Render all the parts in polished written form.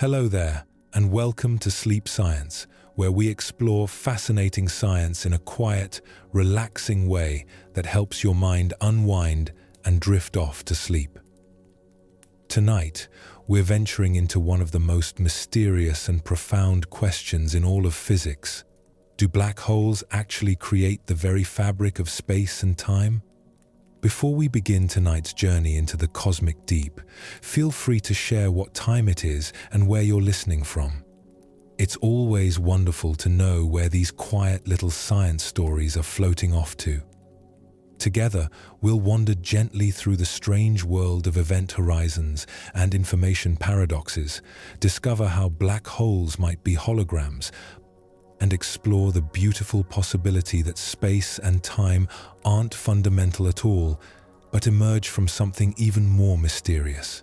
Hello there, and welcome to Sleep Science, where we explore fascinating science in a quiet, relaxing way that helps your mind unwind and drift off to sleep. Tonight, we're venturing into one of the most mysterious and profound questions in all of physics. Do black holes actually create the very fabric of space and time? Before we begin tonight's journey into the cosmic deep, feel free to share what time it is and where you're listening from. It's always wonderful to know where these quiet little science stories are floating off to. Together, we'll wander gently through the strange world of event horizons and information paradoxes, discover how black holes might be holograms, and explore the beautiful possibility that space and time aren't fundamental at all, but emerge from something even more mysterious.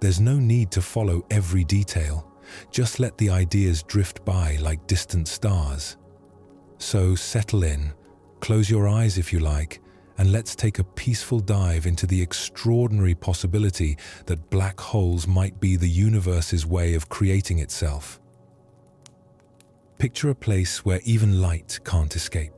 There's no need to follow every detail, just let the ideas drift by like distant stars. So settle in, close your eyes if you like, and let's take a peaceful dive into the extraordinary possibility that black holes might be the universe's way of creating itself. Picture a place where even light can't escape.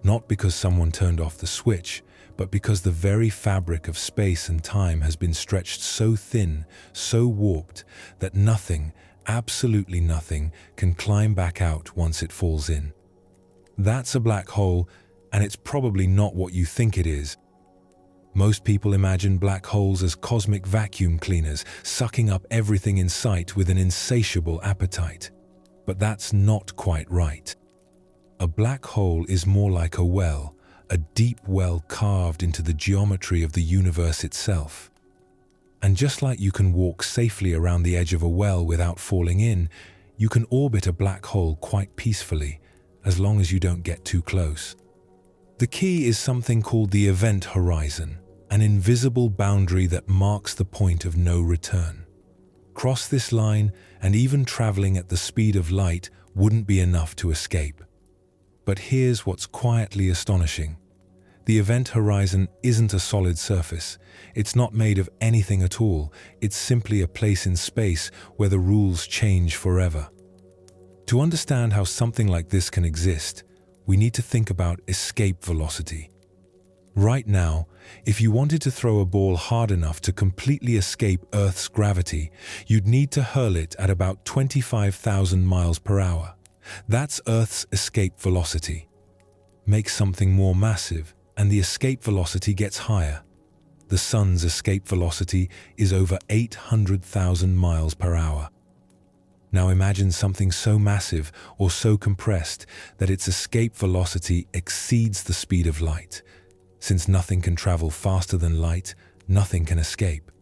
Not because someone turned off the switch, but because the very fabric of space and time has been stretched so thin, so warped, that nothing, absolutely nothing, can climb back out once it falls in. That's a black hole, and it's probably not what you think it is. Most people imagine black holes as cosmic vacuum cleaners, sucking up everything in sight with an insatiable appetite. But that's not quite right. A black hole is more like a well, a deep well carved into the geometry of the universe itself. And just like you can walk safely around the edge of a well without falling in, you can orbit a black hole quite peacefully, as long as you don't get too close. The key is something called the event horizon, an invisible boundary that marks the point of no return. Cross this line, and even traveling at the speed of light wouldn't be enough to escape. But here's what's quietly astonishing. The event horizon isn't a solid surface. It's not made of anything at all. It's simply a place in space where the rules change forever. To understand how something like this can exist, we need to think about escape velocity. Right now, if you wanted to throw a ball hard enough to completely escape Earth's gravity, you'd need to hurl it at about 25,000 miles per hour. That's Earth's escape velocity. Make something more massive, and the escape velocity gets higher. The Sun's escape velocity is over 800,000 miles per hour. Now imagine something so massive or so compressed that its escape velocity exceeds the speed of light. Since nothing can travel faster than light, nothing can escape.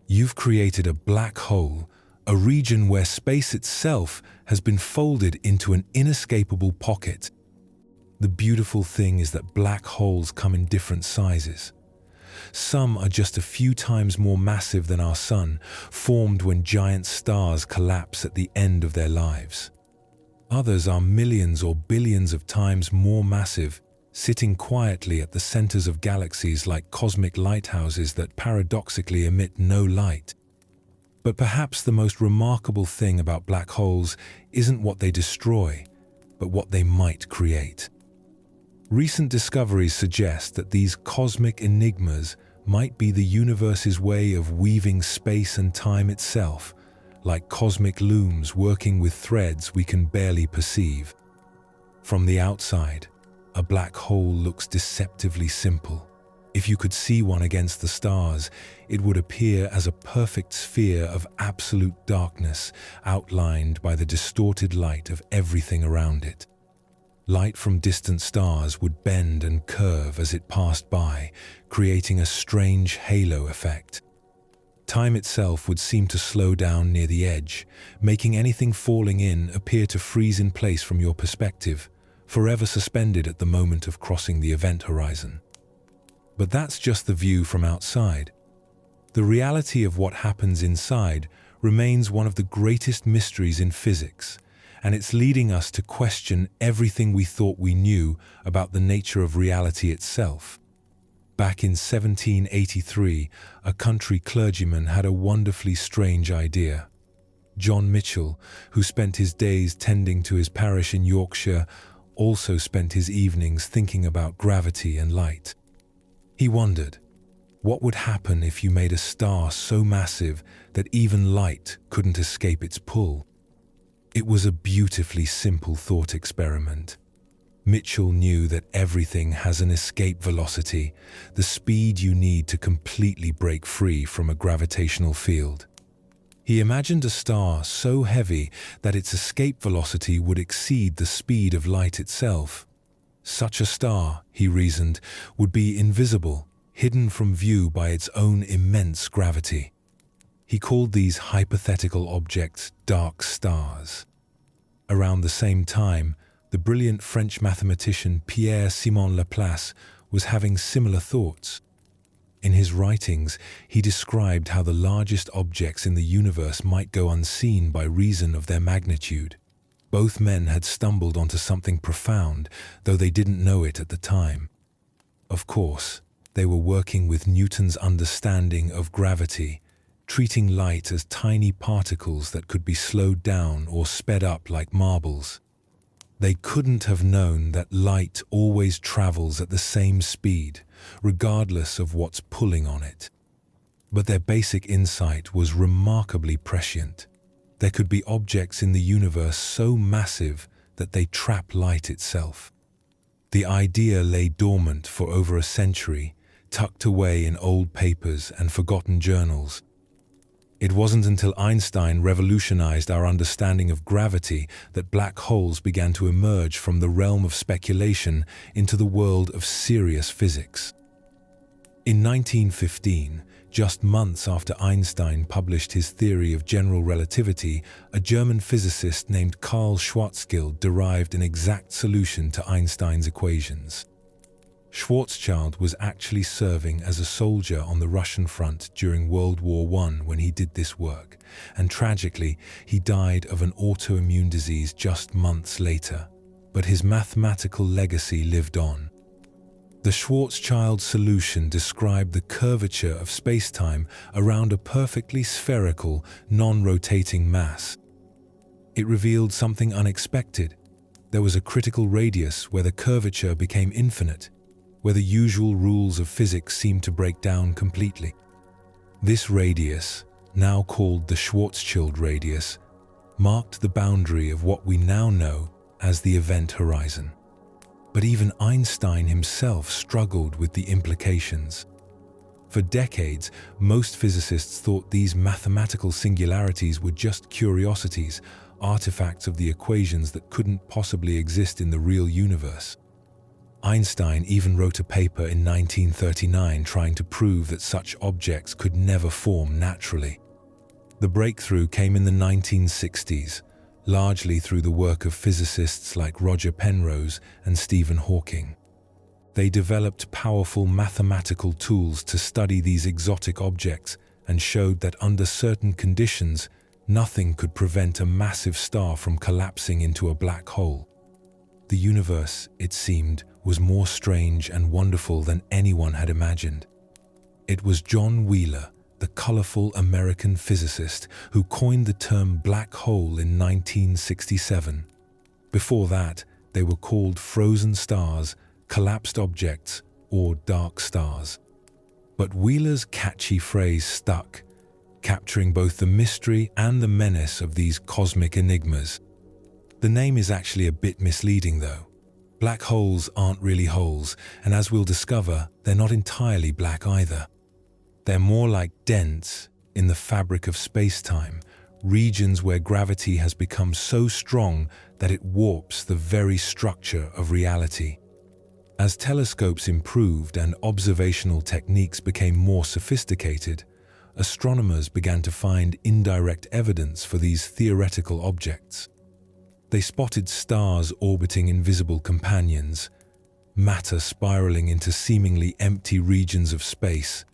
You've created a black hole, a region where space itself has been folded into an inescapable pocket. The beautiful thing is that black holes come in different sizes. Some are just a few times more massive than our Sun, formed when giant stars collapse at the end of their lives. Others are millions or billions of times more massive, sitting quietly at the centers of galaxies like cosmic lighthouses that paradoxically emit no light. But perhaps the most remarkable thing about black holes isn't what they destroy, but what they might create. Recent discoveries suggest that these cosmic enigmas might be the universe's way of weaving space and time itself, like cosmic looms working with threads we can barely perceive. From the outside, a black hole looks deceptively simple. If you could see one against the stars, it would appear as a perfect sphere of absolute darkness, outlined by the distorted light of everything around it. Light from distant stars would bend and curve as it passed by, creating a strange halo effect. Time itself would seem to slow down near the edge, making anything falling in appear to freeze in place from your perspective, forever suspended at the moment of crossing the event horizon. But that's just the view from outside. The reality of what happens inside remains one of the greatest mysteries in physics, and it's leading us to question everything we thought we knew about the nature of reality itself. Back in 1783, a country clergyman had a wonderfully strange idea. John Mitchell, who spent his days tending to his parish in Yorkshire, also spent his evenings thinking about gravity and light. He wondered, what would happen if you made a star so massive that even light couldn't escape its pull? It was a beautifully simple thought experiment. Mitchell knew that everything has an escape velocity, the speed you need to completely break free from a gravitational field. He imagined a star so heavy that its escape velocity would exceed the speed of light itself. Such a star, he reasoned, would be invisible, hidden from view by its own immense gravity. He called these hypothetical objects dark stars. Around the same time, the brilliant French mathematician Pierre-Simon Laplace was having similar thoughts. In his writings, he described how the largest objects in the universe might go unseen by reason of their magnitude. Both men had stumbled onto something profound, though they didn't know it at the time. Of course, they were working with Newton's understanding of gravity, treating light as tiny particles that could be slowed down or sped up like marbles. They couldn't have known that light always travels at the same speed, regardless of what's pulling on it. But their basic insight was remarkably prescient. There could be objects in the universe so massive that they trap light itself. The idea lay dormant for over a century, tucked away in old papers and forgotten journals. It wasn't until Einstein revolutionized our understanding of gravity that black holes began to emerge from the realm of speculation into the world of serious physics. In 1915, just months after Einstein published his theory of general relativity, a German physicist named Karl Schwarzschild derived an exact solution to Einstein's equations. Schwarzschild was actually serving as a soldier on the Russian front during World War I when he did this work, and tragically, he died of an autoimmune disease just months later. But his mathematical legacy lived on. The Schwarzschild solution described the curvature of spacetime around a perfectly spherical, non-rotating mass. It revealed something unexpected. There was a critical radius where the curvature became infinite, where the usual rules of physics seemed to break down completely. This radius, now called the Schwarzschild radius, marked the boundary of what we now know as the event horizon. But even Einstein himself struggled with the implications. For decades, most physicists thought these mathematical singularities were just curiosities, artifacts of the equations that couldn't possibly exist in the real universe. Einstein even wrote a paper in 1939 trying to prove that such objects could never form naturally. The breakthrough came in the 1960s, largely through the work of physicists like Roger Penrose and Stephen Hawking. They developed powerful mathematical tools to study these exotic objects and showed that under certain conditions, nothing could prevent a massive star from collapsing into a black hole. The universe, it seemed, was more strange and wonderful than anyone had imagined. It was John Wheeler, the colorful American physicist, who coined the term black hole in 1967. Before that, they were called frozen stars, collapsed objects, or dark stars. But Wheeler's catchy phrase stuck, capturing both the mystery and the menace of these cosmic enigmas. The name is actually a bit misleading, though. Black holes aren't really holes, and as we'll discover, they're not entirely black either. They're more like dents in the fabric of space-time, regions where gravity has become so strong that it warps the very structure of reality. As telescopes improved and observational techniques became more sophisticated, astronomers began to find indirect evidence for these theoretical objects. They spotted stars orbiting invisible companions, matter spiraling into seemingly empty regions of space,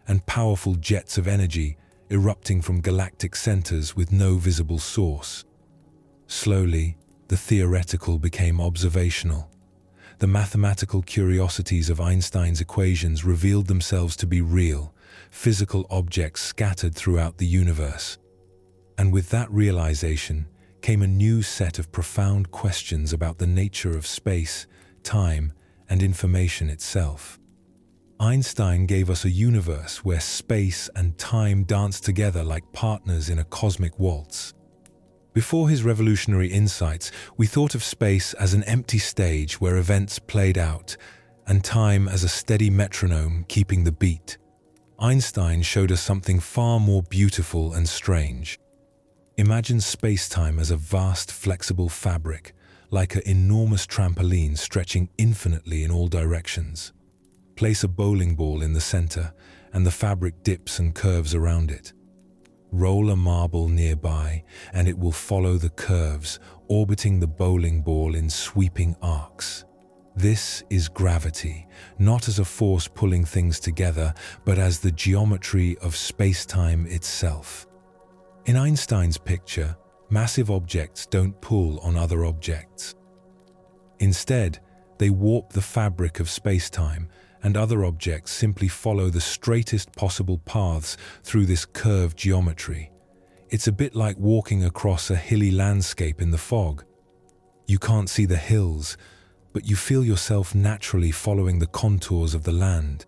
and powerful jets of energy erupting from galactic centers with no visible source. Slowly, the theoretical became observational. The mathematical curiosities of Einstein's equations revealed themselves to be real, physical objects scattered throughout the universe. And with that realization came a new set of profound questions about the nature of space, time, and information itself. Einstein gave us a universe where space and time dance together like partners in a cosmic waltz. Before his revolutionary insights, we thought of space as an empty stage where events played out, and time as a steady metronome keeping the beat. Einstein showed us something far more beautiful and strange. Imagine space-time as a vast, flexible fabric, like an enormous trampoline stretching infinitely in all directions. Place a bowling ball in the center, and the fabric dips and curves around it. Roll a marble nearby, and it will follow the curves, orbiting the bowling ball in sweeping arcs. This is gravity, not as a force pulling things together, but as the geometry of space-time itself. In Einstein's picture, massive objects don't pull on other objects. Instead, they warp the fabric of space-time, and other objects simply follow the straightest possible paths through this curved geometry. It's a bit like walking across a hilly landscape in the fog. You can't see the hills, but you feel yourself naturally following the contours of the land.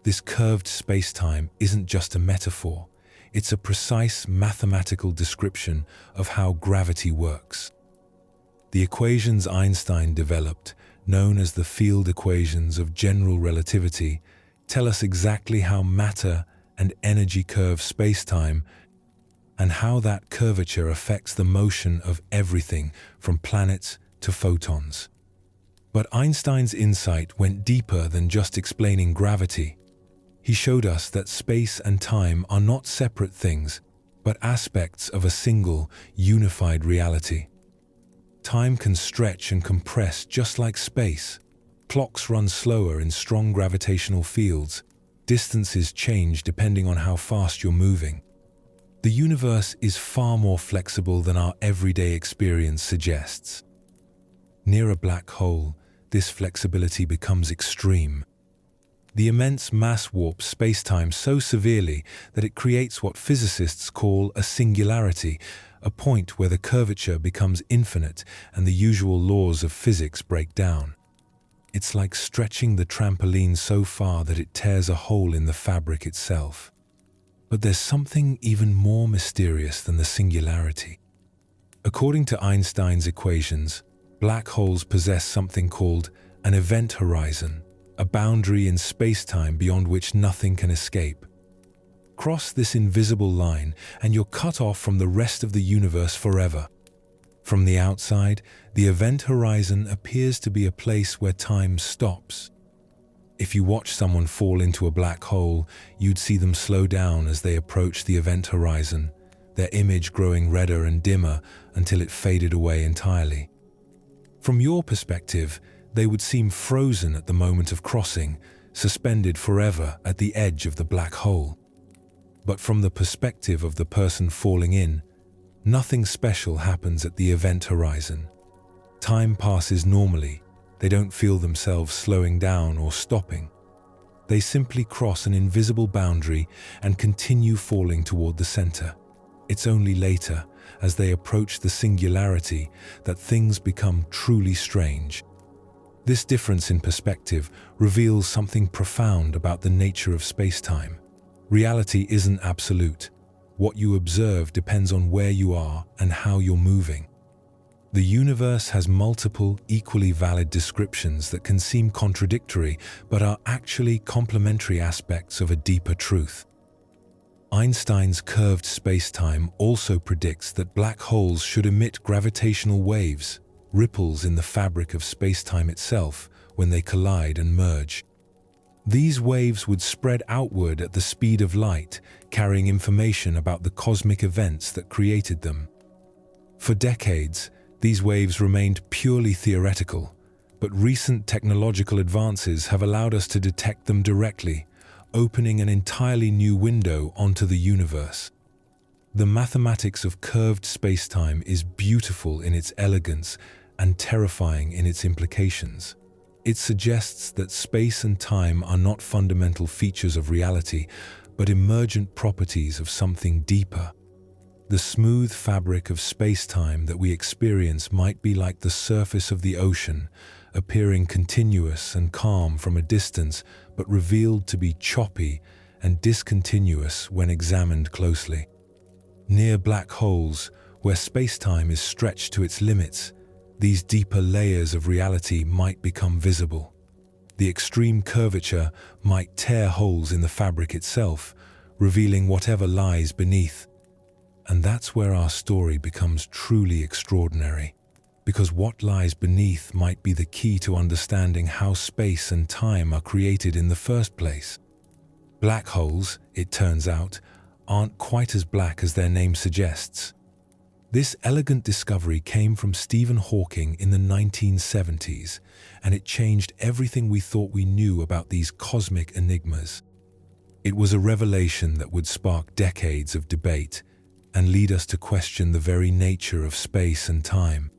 This curved space-time isn't just a metaphor. It's a precise mathematical description of how gravity works. The equations Einstein developed, known as the field equations of general relativity, tell us exactly how matter and energy curve space-time and how that curvature affects the motion of everything from planets to photons. But Einstein's insight went deeper than just explaining gravity. He showed us that space and time are not separate things, but aspects of a single, unified reality. Time can stretch and compress just like space. Clocks run slower in strong gravitational fields. Distances change depending on how fast you're moving. The universe is far more flexible than our everyday experience suggests. Near a black hole, this flexibility becomes extreme. The immense mass warps space-time so severely that it creates what physicists call a singularity, a point where the curvature becomes infinite and the usual laws of physics break down. It's like stretching the trampoline so far that it tears a hole in the fabric itself. But there's something even more mysterious than the singularity. According to Einstein's equations, black holes possess something called an event horizon, a boundary in space-time beyond which nothing can escape. Cross this invisible line and you're cut off from the rest of the universe forever. From the outside, the event horizon appears to be a place where time stops. If you watch someone fall into a black hole, you'd see them slow down as they approach the event horizon, their image growing redder and dimmer until it faded away entirely. From your perspective, they would seem frozen at the moment of crossing, suspended forever at the edge of the black hole. But from the perspective of the person falling in, nothing special happens at the event horizon. Time passes normally. They don't feel themselves slowing down or stopping. They simply cross an invisible boundary and continue falling toward the center. It's only later, as they approach the singularity, that things become truly strange. This difference in perspective reveals something profound about the nature of space-time. Reality isn't absolute. What you observe depends on where you are and how you're moving. The universe has multiple, equally valid descriptions that can seem contradictory, but are actually complementary aspects of a deeper truth. Einstein's curved space-time also predicts that black holes should emit gravitational waves, ripples in the fabric of space-time itself, when they collide and merge. These waves would spread outward at the speed of light, carrying information about the cosmic events that created them. For decades, these waves remained purely theoretical, but recent technological advances have allowed us to detect them directly, opening an entirely new window onto the universe. The mathematics of curved space-time is beautiful in its elegance and terrifying in its implications. It suggests that space and time are not fundamental features of reality, but emergent properties of something deeper. The smooth fabric of space-time that we experience might be like the surface of the ocean, appearing continuous and calm from a distance, but revealed to be choppy and discontinuous when examined closely. Near black holes, where space-time is stretched to its limits, these deeper layers of reality might become visible. The extreme curvature might tear holes in the fabric itself, revealing whatever lies beneath. And that's where our story becomes truly extraordinary, because what lies beneath might be the key to understanding how space and time are created in the first place. Black holes, it turns out, aren't quite as black as their name suggests. This elegant discovery came from Stephen Hawking in the 1970s, and it changed everything we thought we knew about these cosmic enigmas. It was a revelation that would spark decades of debate and lead us to question the very nature of space and time.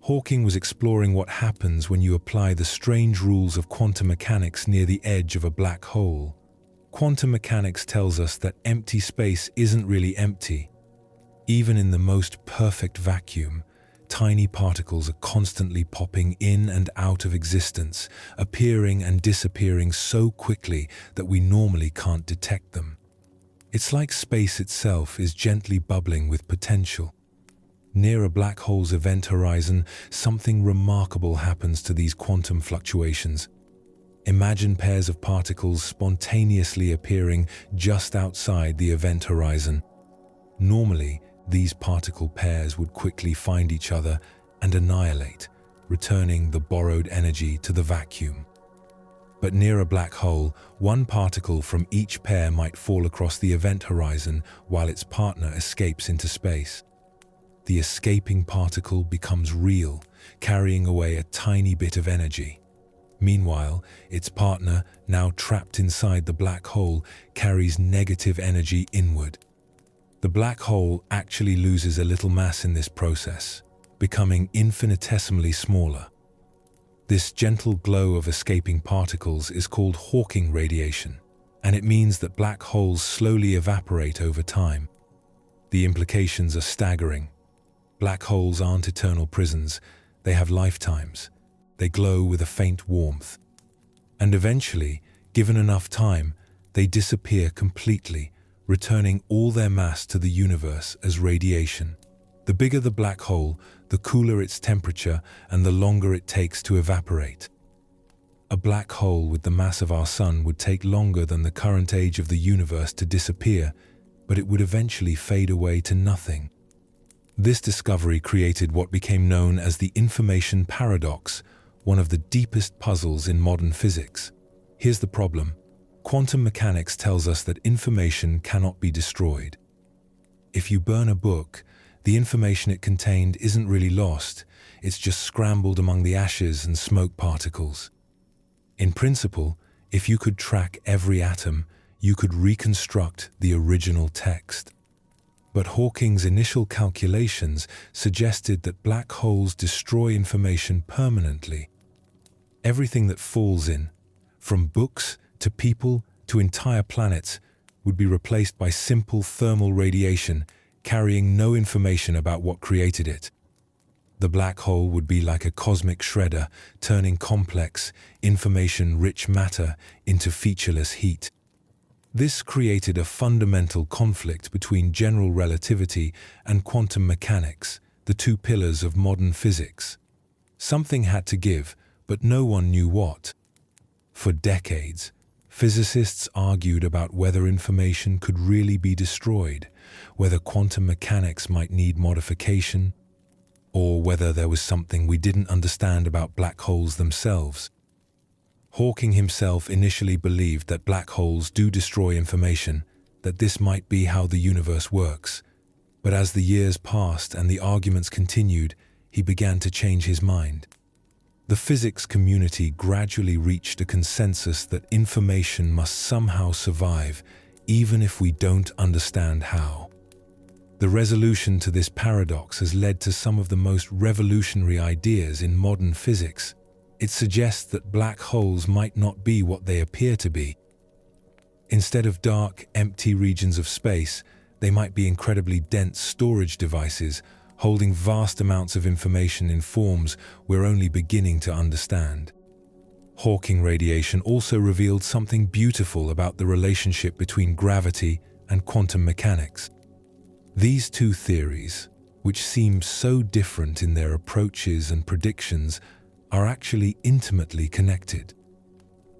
Hawking was exploring what happens when you apply the strange rules of quantum mechanics near the edge of a black hole. Quantum mechanics tells us that empty space isn't really empty. Even in the most perfect vacuum, tiny particles are constantly popping in and out of existence, appearing and disappearing so quickly that we normally can't detect them. It's like space itself is gently bubbling with potential. Near a black hole's event horizon, something remarkable happens to these quantum fluctuations. Imagine pairs of particles spontaneously appearing just outside the event horizon. Normally, these particle pairs would quickly find each other and annihilate, returning the borrowed energy to the vacuum. But near a black hole, one particle from each pair might fall across the event horizon while its partner escapes into space. The escaping particle becomes real, carrying away a tiny bit of energy. Meanwhile, its partner, now trapped inside the black hole, carries negative energy inward. The black hole actually loses a little mass in this process, becoming infinitesimally smaller. This gentle glow of escaping particles is called Hawking radiation, and it means that black holes slowly evaporate over time. The implications are staggering. Black holes aren't eternal prisons, they have lifetimes. They glow with a faint warmth. And eventually, given enough time, they disappear completely, returning all their mass to the universe as radiation. The bigger the black hole, the cooler its temperature and the longer it takes to evaporate. A black hole with the mass of our sun would take longer than the current age of the universe to disappear, but it would eventually fade away to nothing. This discovery created what became known as the information paradox, one of the deepest puzzles in modern physics. Here's the problem. Quantum mechanics tells us that information cannot be destroyed. If you burn a book, the information it contained isn't really lost, it's just scrambled among the ashes and smoke particles. In principle, if you could track every atom, you could reconstruct the original text. But Hawking's initial calculations suggested that black holes destroy information permanently. Everything that falls in, from books to people to entire planets, would be replaced by simple thermal radiation, carrying no information about what created it. The black hole would be like a cosmic shredder, turning complex, information-rich matter into featureless heat. This created a fundamental conflict between general relativity and quantum mechanics, the two pillars of modern physics. Something had to give, but no one knew what. For decades, physicists argued about whether information could really be destroyed, whether quantum mechanics might need modification, or whether there was something we didn't understand about black holes themselves. Hawking himself initially believed that black holes do destroy information, that this might be how the universe works. But as the years passed and the arguments continued, he began to change his mind. The physics community gradually reached a consensus that information must somehow survive, even if we don't understand how. The resolution to this paradox has led to some of the most revolutionary ideas in modern physics. It suggests that black holes might not be what they appear to be. Instead of dark, empty regions of space, They might be incredibly dense storage devices, holding vast amounts of information in forms we're only beginning to understand. Hawking radiation also revealed something beautiful about the relationship between gravity and quantum mechanics. These two theories, which seem so different in their approaches and predictions, are actually intimately connected.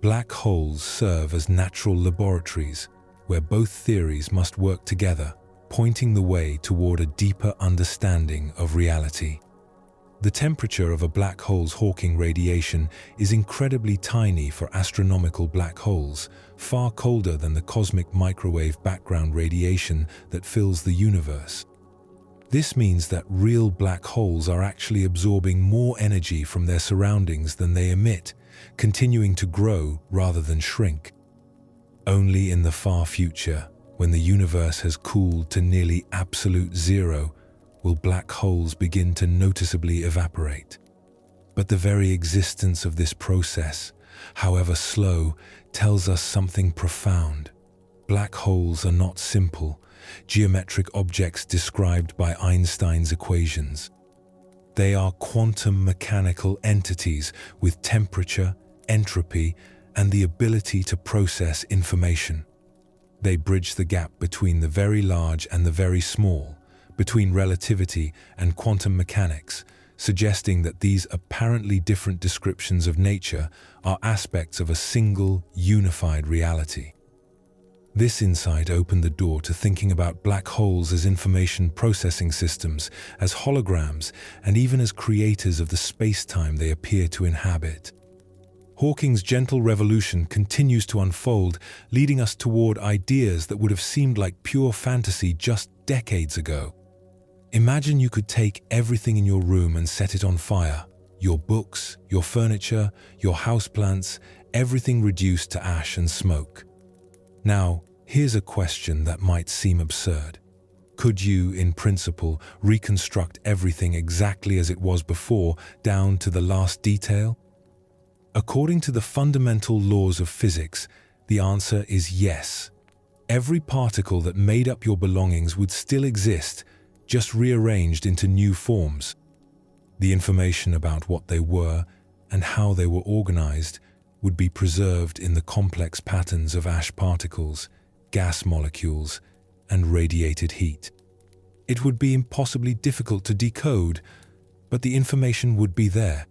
Black holes serve as natural laboratories where both theories must work together, pointing the way toward a deeper understanding of reality. The temperature of a black hole's Hawking radiation is incredibly tiny for astronomical black holes, far colder than the cosmic microwave background radiation that fills the universe. This means that real black holes are actually absorbing more energy from their surroundings than they emit, continuing to grow rather than shrink. Only in the far future, when the universe has cooled to nearly absolute zero, will black holes begin to noticeably evaporate. But the very existence of this process, however slow, tells us something profound. Black holes are not simple, geometric objects described by Einstein's equations. They are quantum mechanical entities with temperature, entropy, and the ability to process information. They bridge the gap between the very large and the very small, between relativity and quantum mechanics, suggesting that these apparently different descriptions of nature are aspects of a single, unified reality. This insight opened the door to thinking about black holes as information processing systems, as holograms, and even as creators of the space-time they appear to inhabit. Hawking's gentle revolution continues to unfold, leading us toward ideas that would have seemed like pure fantasy just decades ago. Imagine you could take everything in your room and set it on fire. Your books, your furniture, your houseplants, everything reduced to ash and smoke. Now, here's a question that might seem absurd. Could you, in principle, reconstruct everything exactly as it was before, down to the last detail? According to the fundamental laws of physics, the answer is yes. Every particle that made up your belongings would still exist, just rearranged into new forms. The information about what they were and how they were organized would be preserved in the complex patterns of ash particles, gas molecules, and radiated heat. It would be impossibly difficult to decode, but the information would be there.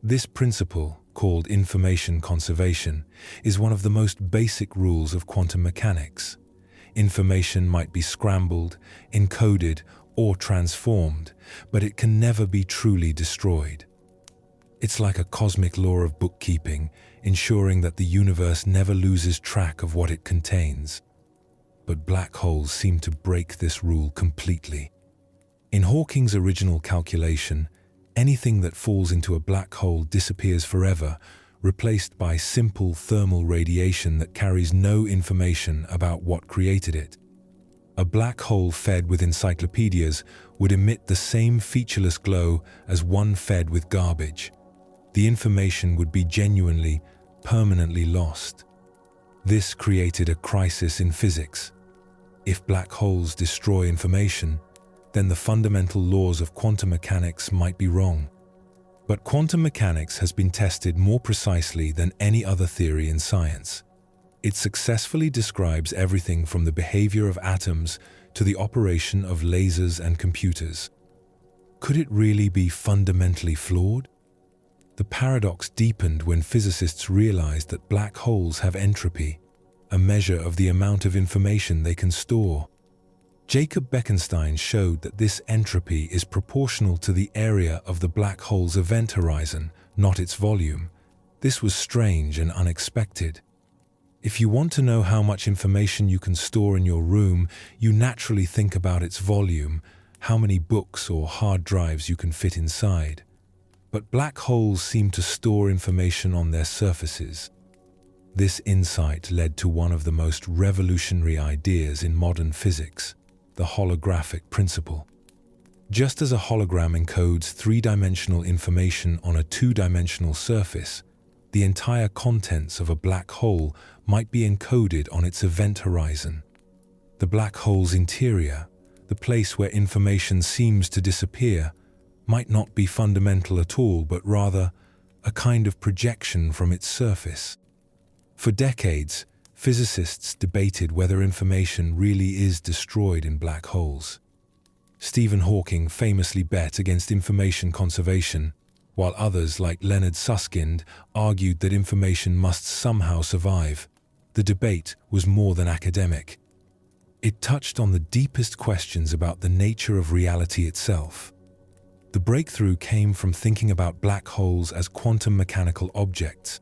This principle, called information conservation, is one of the most basic rules of quantum mechanics. Information might be scrambled, encoded, or transformed, but it can never be truly destroyed. It's like a cosmic law of bookkeeping, ensuring that the universe never loses track of what it contains. But black holes seem to break this rule completely. In Hawking's original calculation, anything that falls into a black hole disappears forever, replaced by simple thermal radiation that carries no information about what created it. A black hole fed with encyclopedias would emit the same featureless glow as one fed with garbage. The information would be genuinely, permanently lost. This created a crisis in physics. If black holes destroy information, then the fundamental laws of quantum mechanics might be wrong. But quantum mechanics has been tested more precisely than any other theory in science. It successfully describes everything from the behavior of atoms to the operation of lasers and computers. Could it really be fundamentally flawed? The paradox deepened when physicists realized that black holes have entropy, a measure of the amount of information they can store. Jacob Bekenstein showed that this entropy is proportional to the area of the black hole's event horizon, not its volume. This was strange and unexpected. If you want to know how much information you can store in your room, you naturally think about its volume, how many books or hard drives you can fit inside. But black holes seem to store information on their surfaces. This insight led to one of the most revolutionary ideas in modern physics, the holographic principle. Just as a hologram encodes three-dimensional information on a two-dimensional surface, the entire contents of a black hole might be encoded on its event horizon. The black hole's interior, the place where information seems to disappear, might not be fundamental at all, but rather a kind of projection from its surface. For decades, physicists debated whether information really is destroyed in black holes. Stephen Hawking famously bet against information conservation, while others like Leonard Susskind argued that information must somehow survive. The debate was more than academic. It touched on the deepest questions about the nature of reality itself. The breakthrough came from thinking about black holes as quantum mechanical objects.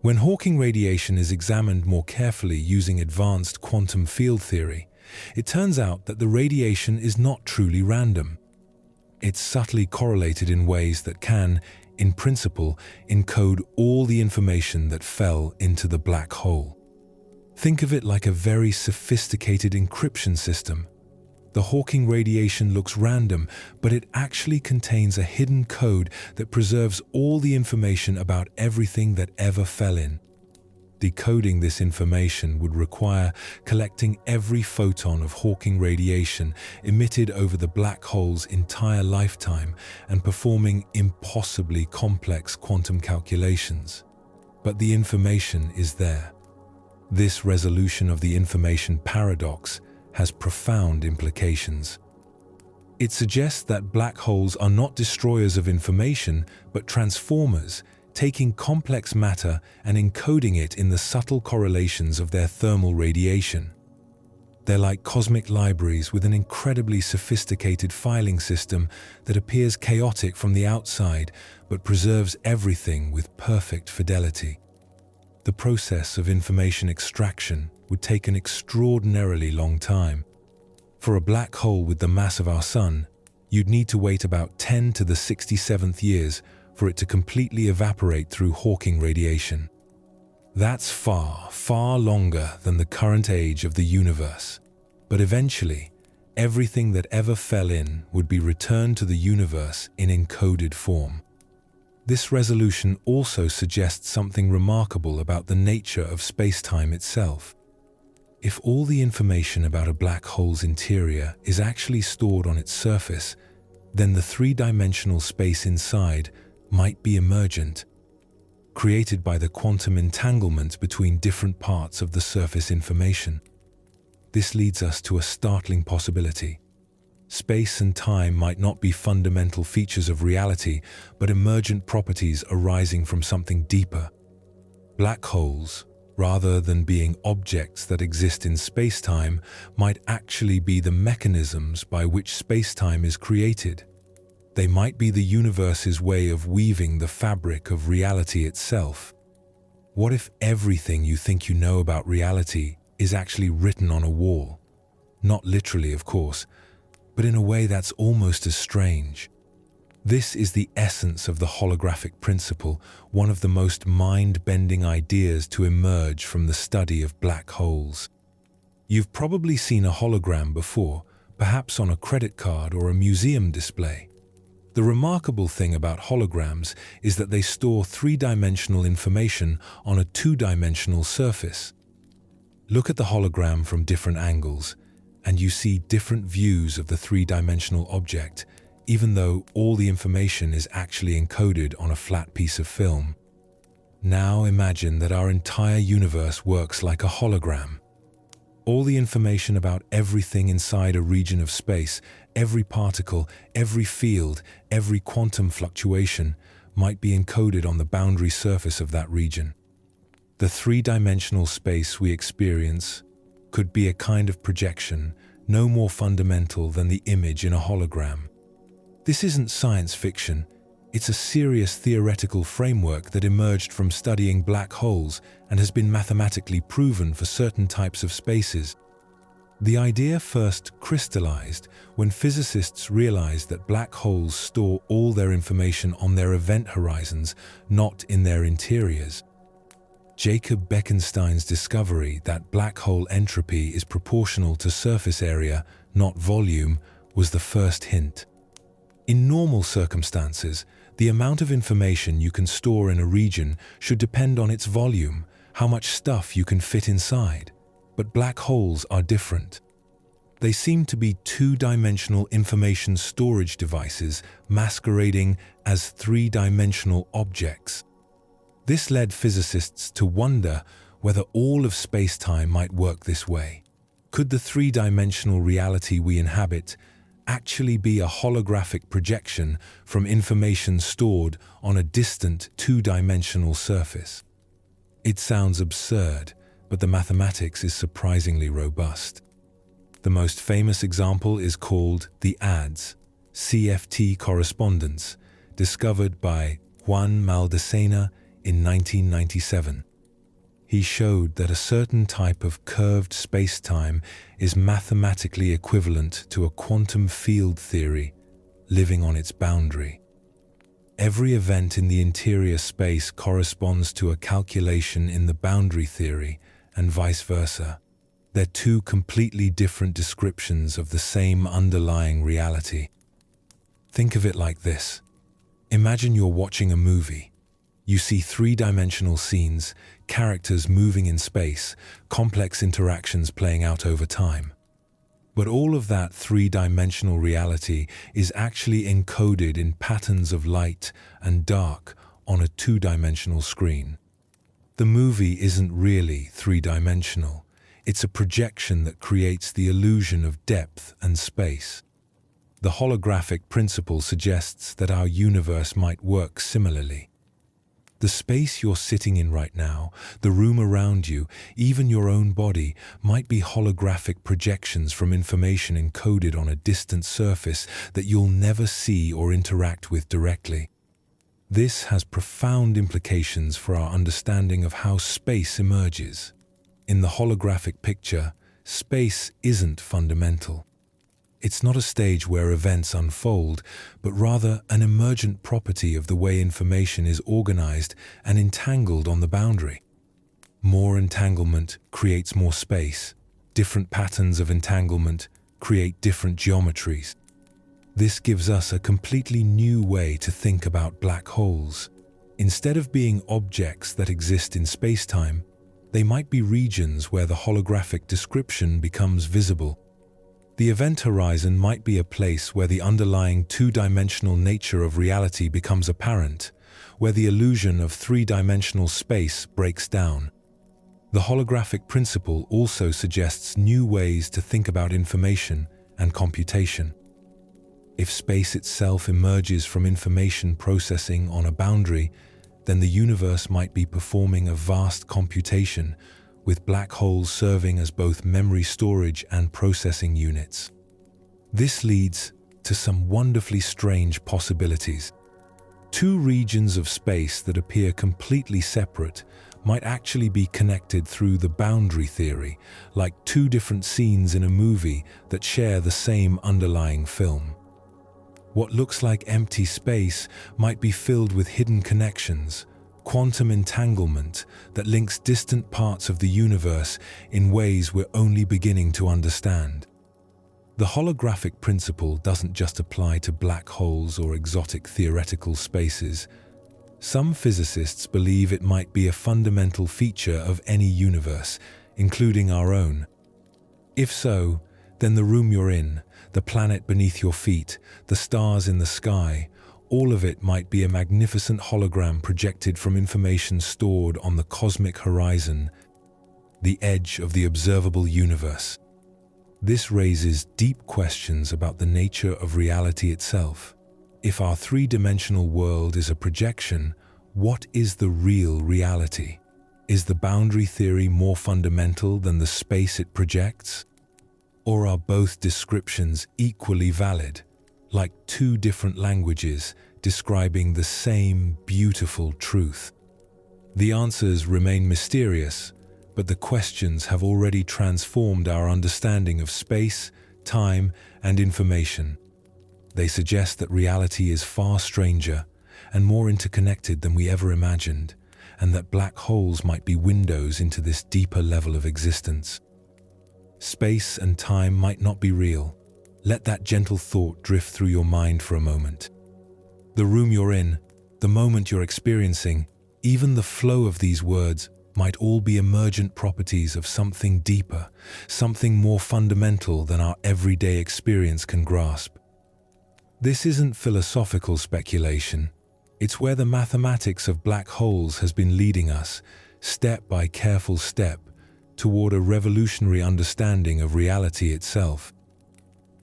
When Hawking radiation is examined more carefully using advanced quantum field theory, it turns out that the radiation is not truly random. It's subtly correlated in ways that can, in principle, encode all the information that fell into the black hole. Think of it like a very sophisticated encryption system. The Hawking radiation looks random, but it actually contains a hidden code that preserves all the information about everything that ever fell in. Decoding this information would require collecting every photon of Hawking radiation emitted over the black hole's entire lifetime and performing impossibly complex quantum calculations. But the information is there. This resolution of the information paradox has profound implications. It suggests that black holes are not destroyers of information, but transformers, taking complex matter and encoding it in the subtle correlations of their thermal radiation. They're like cosmic libraries with an incredibly sophisticated filing system that appears chaotic from the outside, but preserves everything with perfect fidelity. The process of information extraction would take an extraordinarily long time. For a black hole with the mass of our Sun, you'd need to wait about 10 to the 67th years for it to completely evaporate through Hawking radiation. That's far, far longer than the current age of the universe. But eventually, everything that ever fell in would be returned to the universe in encoded form. This resolution also suggests something remarkable about the nature of space-time itself. If all the information about a black hole's interior is actually stored on its surface, then the three-dimensional space inside might be emergent, created by the quantum entanglement between different parts of the surface information. This leads us to a startling possibility. Space and time might not be fundamental features of reality, but emergent properties arising from something deeper. Black holes, rather than being objects that exist in space-time, might actually be the mechanisms by which space-time is created. They might be the universe's way of weaving the fabric of reality itself. What if everything you think you know about reality is actually written on a wall? Not literally, of course, but in a way that's almost as strange. This is the essence of the holographic principle, one of the most mind-bending ideas to emerge from the study of black holes. You've probably seen a hologram before, perhaps on a credit card or a museum display. The remarkable thing about holograms is that they store three-dimensional information on a two-dimensional surface. Look at the hologram from different angles, and you see different views of the three-dimensional object, even though all the information is actually encoded on a flat piece of film. Now imagine that our entire universe works like a hologram. All the information about everything inside a region of space, every particle, every field, every quantum fluctuation, might be encoded on the boundary surface of that region. The three-dimensional space we experience could be a kind of projection, no more fundamental than the image in a hologram. This isn't science fiction, it's a serious theoretical framework that emerged from studying black holes and has been mathematically proven for certain types of spaces. The idea first crystallized when physicists realized that black holes store all their information on their event horizons, not in their interiors. Jacob Bekenstein's discovery that black hole entropy is proportional to surface area, not volume, was the first hint. In normal circumstances, the amount of information you can store in a region should depend on its volume, how much stuff you can fit inside. But black holes are different. They seem to be two-dimensional information storage devices masquerading as three-dimensional objects. This led physicists to wonder whether all of space-time might work this way. Could the three-dimensional reality we inhabit actually be a holographic projection from information stored on a distant two-dimensional surface? It sounds absurd, but the mathematics is surprisingly robust. The most famous example is called the ADS, CFT correspondence, discovered by Juan Maldacena in 1997. He showed that a certain type of curved space-time is mathematically equivalent to a quantum field theory living on its boundary. Every event in the interior space corresponds to a calculation in the boundary theory, and vice versa. They're two completely different descriptions of the same underlying reality. Think of it like this. Imagine you're watching a movie. You see three-dimensional scenes, characters moving in space, complex interactions playing out over time. But all of that three-dimensional reality is actually encoded in patterns of light and dark on a two-dimensional screen. The movie isn't really three-dimensional. It's a projection that creates the illusion of depth and space. The holographic principle suggests that our universe might work similarly. The space you're sitting in right now, the room around you, even your own body, might be holographic projections from information encoded on a distant surface that you'll never see or interact with directly. This has profound implications for our understanding of how space emerges. In the holographic picture, space isn't fundamental. It's not a stage where events unfold, but rather an emergent property of the way information is organized and entangled on the boundary. More entanglement creates more space. Different patterns of entanglement create different geometries. This gives us a completely new way to think about black holes. Instead of being objects that exist in space-time, they might be regions where the holographic description becomes visible. The event horizon might be a place where the underlying two-dimensional nature of reality becomes apparent, where the illusion of three-dimensional space breaks down. The holographic principle also suggests new ways to think about information and computation. If space itself emerges from information processing on a boundary, then the universe might be performing a vast computation, with black holes serving as both memory storage and processing units. This leads to some wonderfully strange possibilities. Two regions of space that appear completely separate might actually be connected through the boundary theory, like two different scenes in a movie that share the same underlying film. What looks like empty space might be filled with hidden connections, quantum entanglement that links distant parts of the universe in ways we're only beginning to understand. The holographic principle doesn't just apply to black holes or exotic theoretical spaces. Some physicists believe it might be a fundamental feature of any universe, including our own. If so, then the room you're in, the planet beneath your feet, the stars in the sky, all of it might be a magnificent hologram projected from information stored on the cosmic horizon, the edge of the observable universe. This raises deep questions about the nature of reality itself. If our three-dimensional world is a projection, what is the real reality? Is the boundary theory more fundamental than the space it projects? Or are both descriptions equally valid, like two different languages describing the same beautiful truth? The answers remain mysterious, but the questions have already transformed our understanding of space, time, and information. They suggest that reality is far stranger and more interconnected than we ever imagined, and that black holes might be windows into this deeper level of existence. Space and time might not be real. Let that gentle thought drift through your mind for a moment. The room you're in, the moment you're experiencing, even the flow of these words might all be emergent properties of something deeper, something more fundamental than our everyday experience can grasp. This isn't philosophical speculation. It's where the mathematics of black holes has been leading us, step by careful step, toward a revolutionary understanding of reality itself.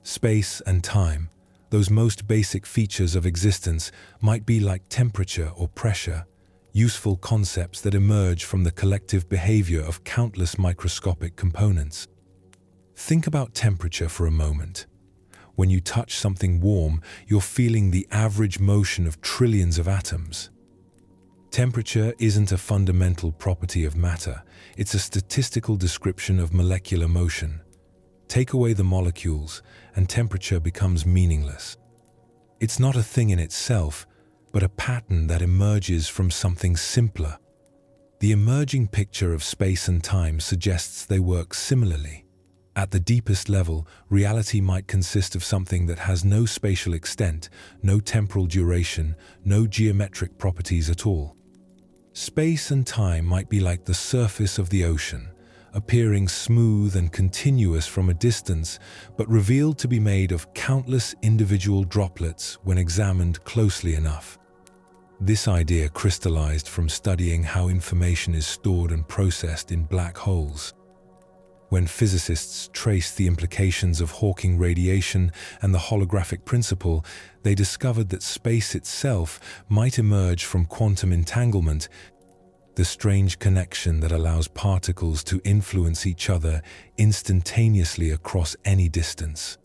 Space and time, those most basic features of existence, might be like temperature or pressure, useful concepts that emerge from the collective behavior of countless microscopic components. Think about temperature for a moment. When you touch something warm, you're feeling the average motion of trillions of atoms. Temperature isn't a fundamental property of matter, it's a statistical description of molecular motion. Take away the molecules, and temperature becomes meaningless. It's not a thing in itself, but a pattern that emerges from something simpler. The emerging picture of space and time suggests they work similarly. At the deepest level, reality might consist of something that has no spatial extent, no temporal duration, no geometric properties at all. Space and time might be like the surface of the ocean, appearing smooth and continuous from a distance, but revealed to be made of countless individual droplets when examined closely enough. This idea crystallized from studying how information is stored and processed in black holes. When physicists traced the implications of Hawking radiation and the holographic principle, they discovered that space itself might emerge from quantum entanglement, the strange connection that allows particles to influence each other instantaneously across any distance.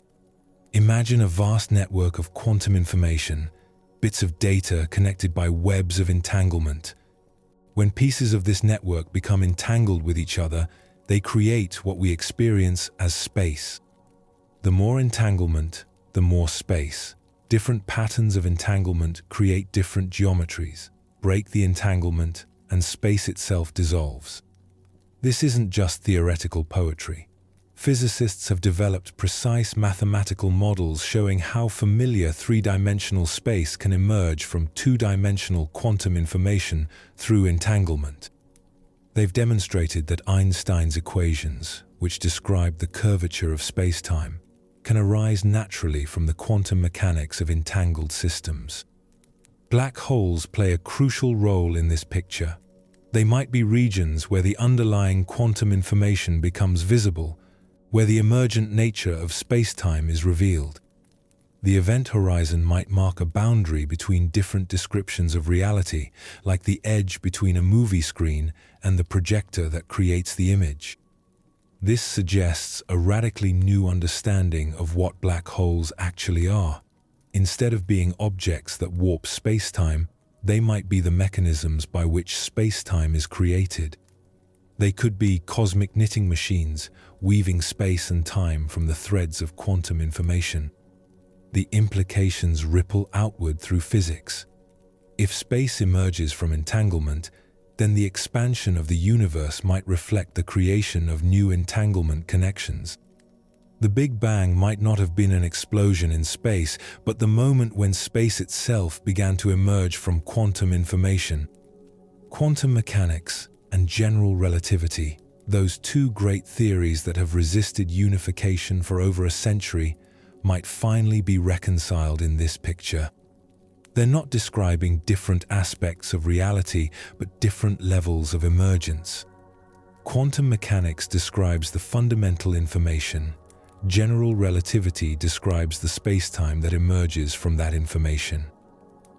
Imagine a vast network of quantum information, bits of data connected by webs of entanglement. When pieces of this network become entangled with each other, they create what we experience as space. The more entanglement, the more space. Different patterns of entanglement create different geometries. Break the entanglement, and space itself dissolves. This isn't just theoretical poetry. Physicists have developed precise mathematical models showing how familiar three-dimensional space can emerge from two-dimensional quantum information through entanglement. They've demonstrated that Einstein's equations, which describe the curvature of space-time, can arise naturally from the quantum mechanics of entangled systems. Black holes play a crucial role in this picture. They might be regions where the underlying quantum information becomes visible, where the emergent nature of space-time is revealed. The event horizon might mark a boundary between different descriptions of reality, like the edge between a movie screen and the projector that creates the image. This suggests a radically new understanding of what black holes actually are. Instead of being objects that warp space-time, they might be the mechanisms by which space-time is created. They could be cosmic knitting machines, weaving space and time from the threads of quantum information. The implications ripple outward through physics. If space emerges from entanglement, then the expansion of the universe might reflect the creation of new entanglement connections. The Big Bang might not have been an explosion in space, but the moment when space itself began to emerge from quantum information. Quantum mechanics and general relativity, those two great theories that have resisted unification for over a century, might finally be reconciled in this picture. They're not describing different aspects of reality, but different levels of emergence. Quantum mechanics describes the fundamental information. General relativity describes the space-time that emerges from that information.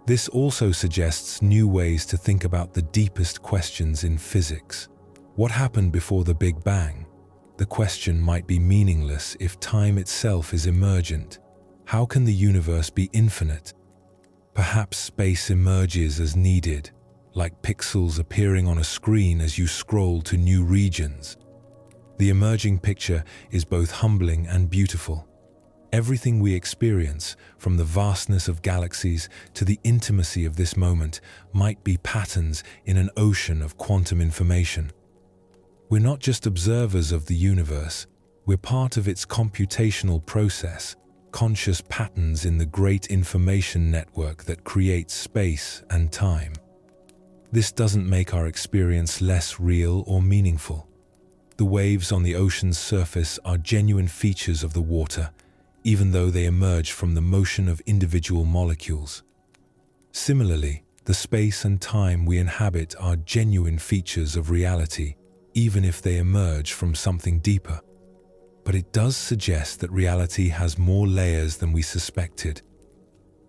This also suggests new ways to think about the deepest questions in physics. What happened before the Big Bang? The question might be meaningless if time itself is emergent. How can the universe be infinite? Perhaps space emerges as needed, like pixels appearing on a screen as you scroll to new regions. The emerging picture is both humbling and beautiful. Everything we experience, from the vastness of galaxies to the intimacy of this moment, might be patterns in an ocean of quantum information. We're not just observers of the universe, we're part of its computational process, conscious patterns in the great information network that creates space and time. This doesn't make our experience less real or meaningful. The waves on the ocean's surface are genuine features of the water, even though they emerge from the motion of individual molecules. Similarly, the space and time we inhabit are genuine features of reality, even if they emerge from something deeper. But it does suggest that reality has more layers than we suspected.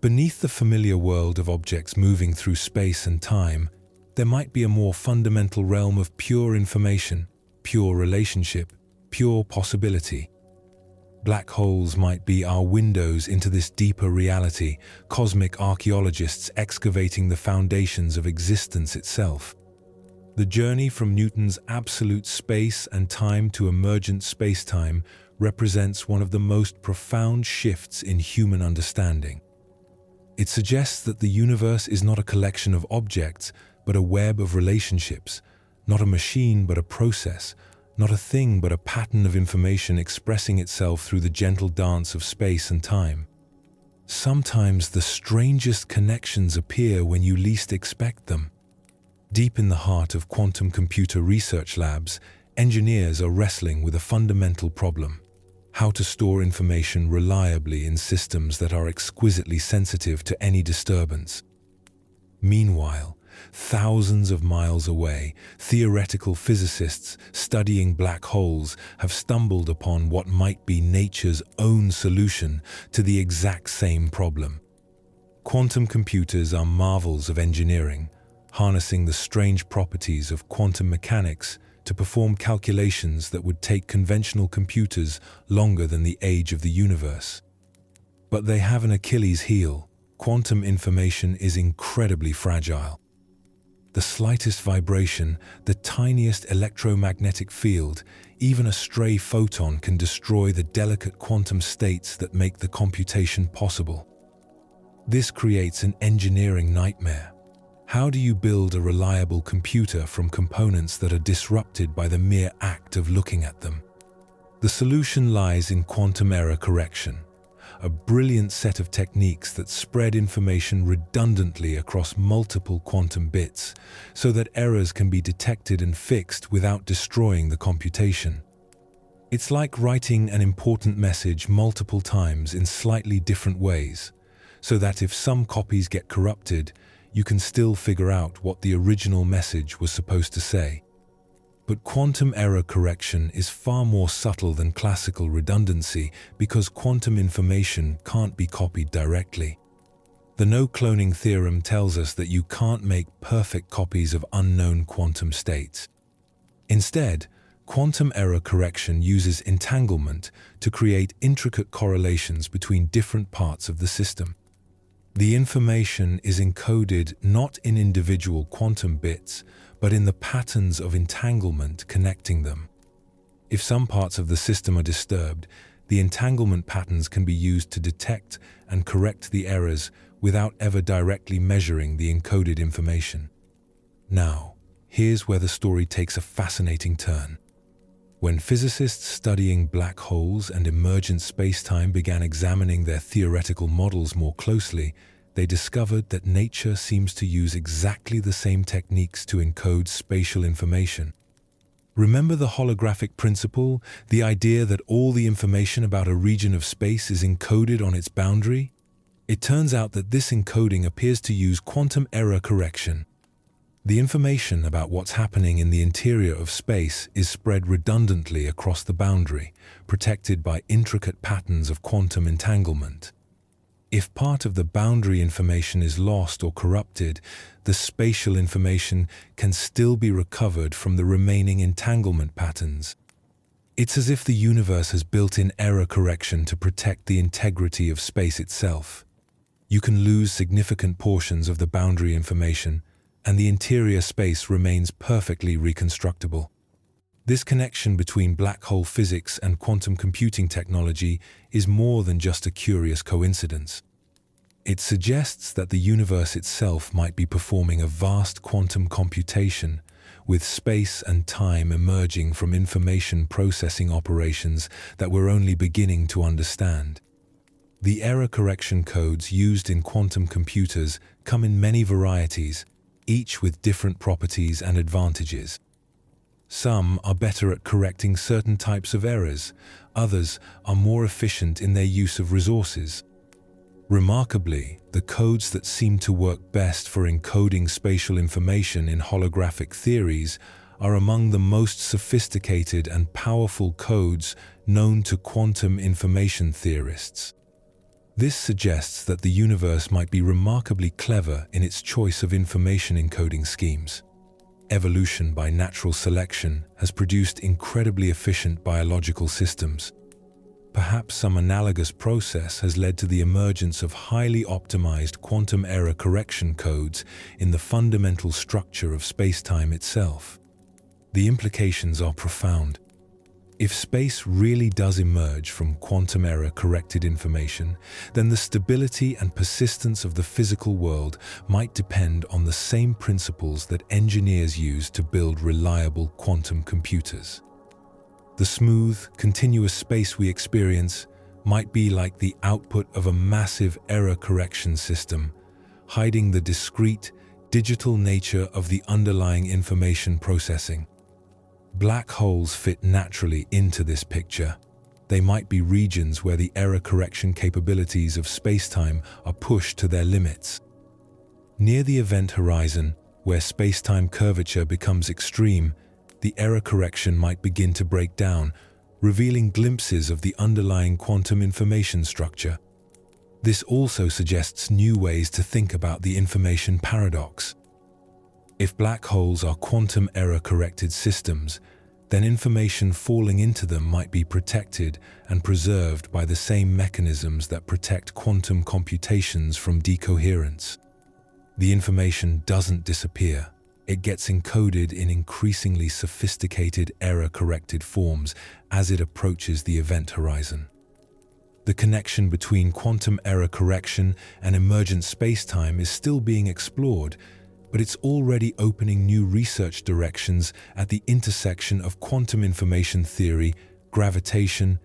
Beneath the familiar world of objects moving through space and time, there might be a more fundamental realm of pure information, pure relationship, pure possibility. Black holes might be our windows into this deeper reality, cosmic archaeologists excavating the foundations of existence itself. The journey from Newton's absolute space and time to emergent space-time represents one of the most profound shifts in human understanding. It suggests that the universe is not a collection of objects, but a web of relationships, not a machine but a process, not a thing but a pattern of information expressing itself through the gentle dance of space and time. Sometimes the strangest connections appear when you least expect them. Deep in the heart of quantum computer research labs, engineers are wrestling with a fundamental problem: how to store information reliably in systems that are exquisitely sensitive to any disturbance. Meanwhile, thousands of miles away, theoretical physicists studying black holes have stumbled upon what might be nature's own solution to the exact same problem. Quantum computers are marvels of engineering, harnessing the strange properties of quantum mechanics to perform calculations that would take conventional computers longer than the age of the universe. But they have an Achilles heel. Quantum information is incredibly fragile. The slightest vibration, the tiniest electromagnetic field, even a stray photon can destroy the delicate quantum states that make the computation possible. This creates an engineering nightmare. How do you build a reliable computer from components that are disrupted by the mere act of looking at them? The solution lies in quantum error correction, a brilliant set of techniques that spread information redundantly across multiple quantum bits so that errors can be detected and fixed without destroying the computation. It's like writing an important message multiple times in slightly different ways, so that if some copies get corrupted, you can still figure out what the original message was supposed to say. But quantum error correction is far more subtle than classical redundancy because quantum information can't be copied directly. The no-cloning theorem tells us that you can't make perfect copies of unknown quantum states. Instead, quantum error correction uses entanglement to create intricate correlations between different parts of the system. The information is encoded not in individual quantum bits, but in the patterns of entanglement connecting them. If some parts of the system are disturbed, the entanglement patterns can be used to detect and correct the errors without ever directly measuring the encoded information. Now, here's where the story takes a fascinating turn. When physicists studying black holes and emergent space-time began examining their theoretical models more closely, they discovered that nature seems to use exactly the same techniques to encode spatial information. Remember the holographic principle, the idea that all the information about a region of space is encoded on its boundary? It turns out that this encoding appears to use quantum error correction. The information about what's happening in the interior of space is spread redundantly across the boundary, protected by intricate patterns of quantum entanglement. If part of the boundary information is lost or corrupted, the spatial information can still be recovered from the remaining entanglement patterns. It's as if the universe has built-in error correction to protect the integrity of space itself. You can lose significant portions of the boundary information, and the interior space remains perfectly reconstructible. This connection between black hole physics and quantum computing technology is more than just a curious coincidence. It suggests that the universe itself might be performing a vast quantum computation, with space and time emerging from information processing operations that we're only beginning to understand. The error correction codes used in quantum computers come in many varieties, each with different properties and advantages. Some are better at correcting certain types of errors, others are more efficient in their use of resources. Remarkably, the codes that seem to work best for encoding spatial information in holographic theories are among the most sophisticated and powerful codes known to quantum information theorists. This suggests that the universe might be remarkably clever in its choice of information encoding schemes. Evolution by natural selection has produced incredibly efficient biological systems. Perhaps some analogous process has led to the emergence of highly optimized quantum error correction codes in the fundamental structure of spacetime itself. The implications are profound. If space really does emerge from quantum error-corrected information, then the stability and persistence of the physical world might depend on the same principles that engineers use to build reliable quantum computers. The smooth, continuous space we experience might be like the output of a massive error correction system, hiding the discrete, digital nature of the underlying information processing. Black holes fit naturally into this picture. They might be regions where the error correction capabilities of spacetime are pushed to their limits. Near the event horizon, where spacetime curvature becomes extreme, the error correction might begin to break down, revealing glimpses of the underlying quantum information structure. This also suggests new ways to think about the information paradox. If black holes are quantum error-corrected systems, then information falling into them might be protected and preserved by the same mechanisms that protect quantum computations from decoherence. The information doesn't disappear. It gets encoded in increasingly sophisticated error-corrected forms as it approaches the event horizon. The connection between quantum error correction and emergent spacetime is still being explored, but it's already opening new research directions at the intersection of quantum information theory, gravitation,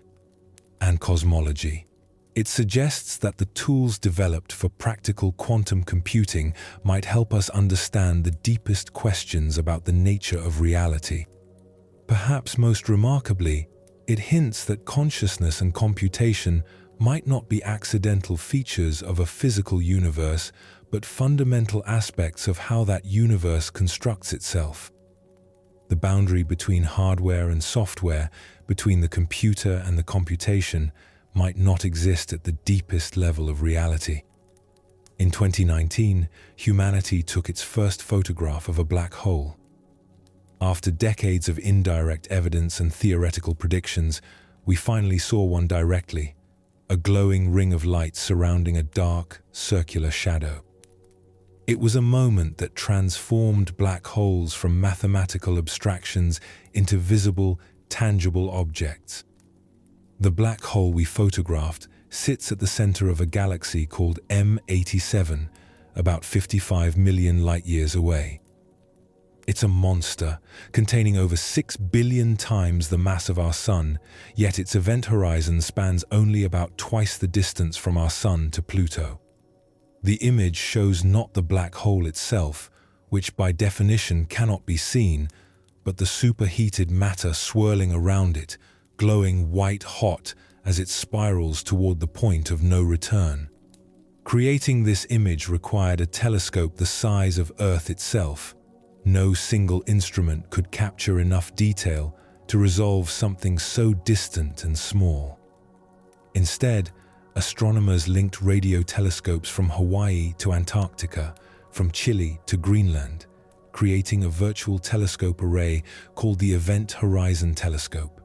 and cosmology. It suggests that the tools developed for practical quantum computing might help us understand the deepest questions about the nature of reality. Perhaps most remarkably, it hints that consciousness and computation might not be accidental features of a physical universe, but fundamental aspects of how that universe constructs itself. The boundary between hardware and software, between the computer and the computation, might not exist at the deepest level of reality. In 2019, humanity took its first photograph of a black hole. After decades of indirect evidence and theoretical predictions, we finally saw one directly, a glowing ring of light surrounding a dark, circular shadow. It was a moment that transformed black holes from mathematical abstractions into visible, tangible objects. The black hole we photographed sits at the center of a galaxy called M87, about 55 million light-years away. It's a monster, containing over 6 billion times the mass of our Sun, yet its event horizon spans only about twice the distance from our Sun to Pluto. The image shows not the black hole itself, which by definition cannot be seen, but the superheated matter swirling around it, glowing white-hot as it spirals toward the point of no return. Creating this image required a telescope the size of Earth itself. No single instrument could capture enough detail to resolve something so distant and small. Instead, astronomers linked radio telescopes from Hawaii to Antarctica, from Chile to Greenland, creating a virtual telescope array called the Event Horizon Telescope.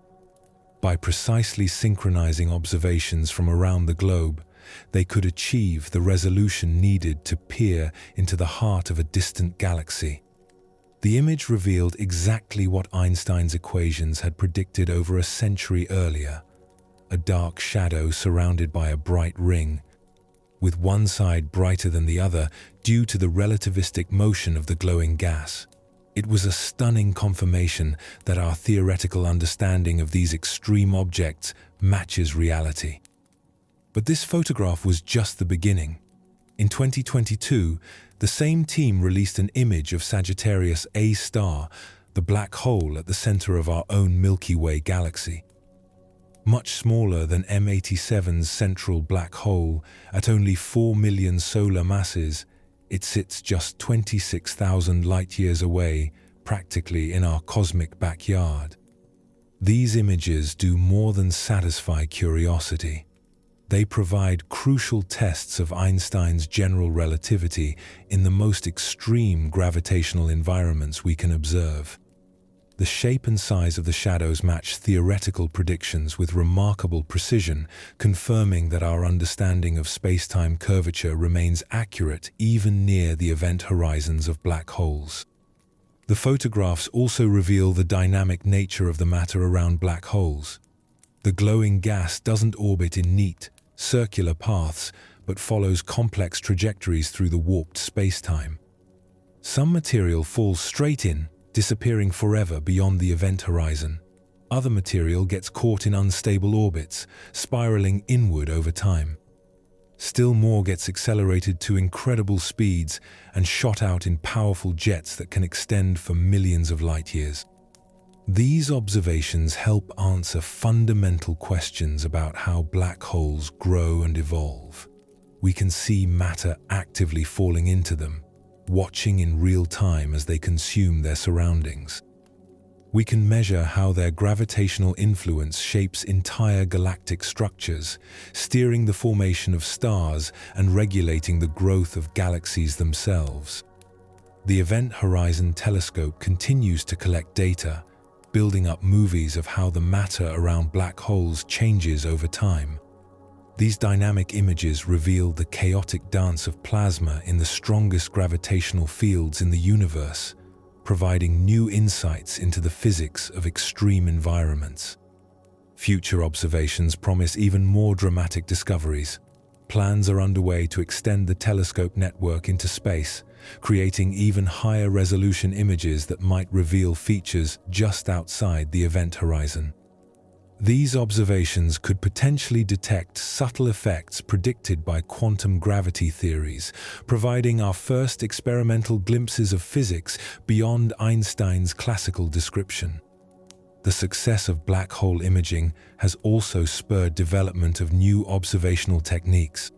By precisely synchronizing observations from around the globe, they could achieve the resolution needed to peer into the heart of a distant galaxy. The image revealed exactly what Einstein's equations had predicted over a century earlier: a dark shadow surrounded by a bright ring, with one side brighter than the other due to the relativistic motion of the glowing gas. It was a stunning confirmation that our theoretical understanding of these extreme objects matches reality. But this photograph was just the beginning. In 2022, the same team released an image of Sagittarius A star, the black hole at the center of our own Milky Way galaxy. Much smaller than M87's central black hole, at only 4 million solar masses, it sits just 26,000 light-years away, practically in our cosmic backyard. These images do more than satisfy curiosity. They provide crucial tests of Einstein's general relativity in the most extreme gravitational environments we can observe. The shape and size of the shadows match theoretical predictions with remarkable precision, confirming that our understanding of space-time curvature remains accurate even near the event horizons of black holes. The photographs also reveal the dynamic nature of the matter around black holes. The glowing gas doesn't orbit in neat, circular paths, but follows complex trajectories through the warped space-time. Some material falls straight in, disappearing forever beyond the event horizon. Other material gets caught in unstable orbits, spiraling inward over time. Still more gets accelerated to incredible speeds and shot out in powerful jets that can extend for millions of light-years. These observations help answer fundamental questions about how black holes grow and evolve. We can see matter actively falling into them, watching in real time as they consume their surroundings. We can measure how their gravitational influence shapes entire galactic structures, steering the formation of stars and regulating the growth of galaxies themselves. The Event Horizon Telescope continues to collect data, building up movies of how the matter around black holes changes over time. These dynamic images reveal the chaotic dance of plasma in the strongest gravitational fields in the universe, providing new insights into the physics of extreme environments. Future observations promise even more dramatic discoveries. Plans are underway to extend the telescope network into space, creating even higher resolution images that might reveal features just outside the event horizon. These observations could potentially detect subtle effects predicted by quantum gravity theories, providing our first experimental glimpses of physics beyond Einstein's classical description. The success of black hole imaging has also spurred development of new observational techniques.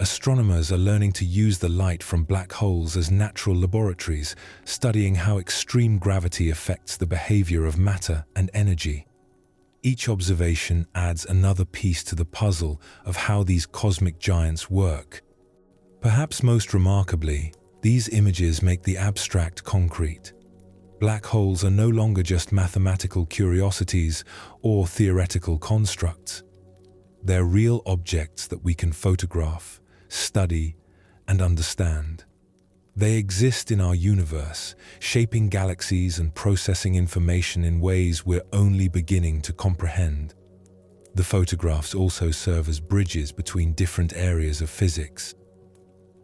Astronomers are learning to use the light from black holes as natural laboratories, studying how extreme gravity affects the behavior of matter and energy. Each observation adds another piece to the puzzle of how these cosmic giants work. Perhaps most remarkably, these images make the abstract concrete. Black holes are no longer just mathematical curiosities or theoretical constructs. They're real objects that we can photograph, study, and understand. They exist in our universe, shaping galaxies and processing information in ways we're only beginning to comprehend. The photographs also serve as bridges between different areas of physics.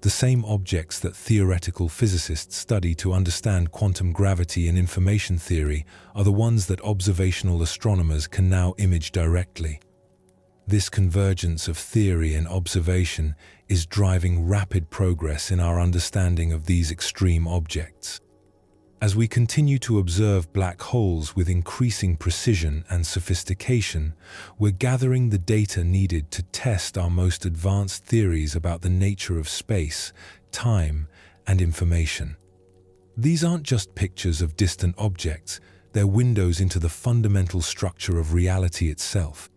The same objects that theoretical physicists study to understand quantum gravity and information theory are the ones that observational astronomers can now image directly. This convergence of theory and observation is driving rapid progress in our understanding of these extreme objects. As we continue to observe black holes with increasing precision and sophistication, we're gathering the data needed to test our most advanced theories about the nature of space, time, and information. These aren't just pictures of distant objects, they're windows into the fundamental structure of reality itself.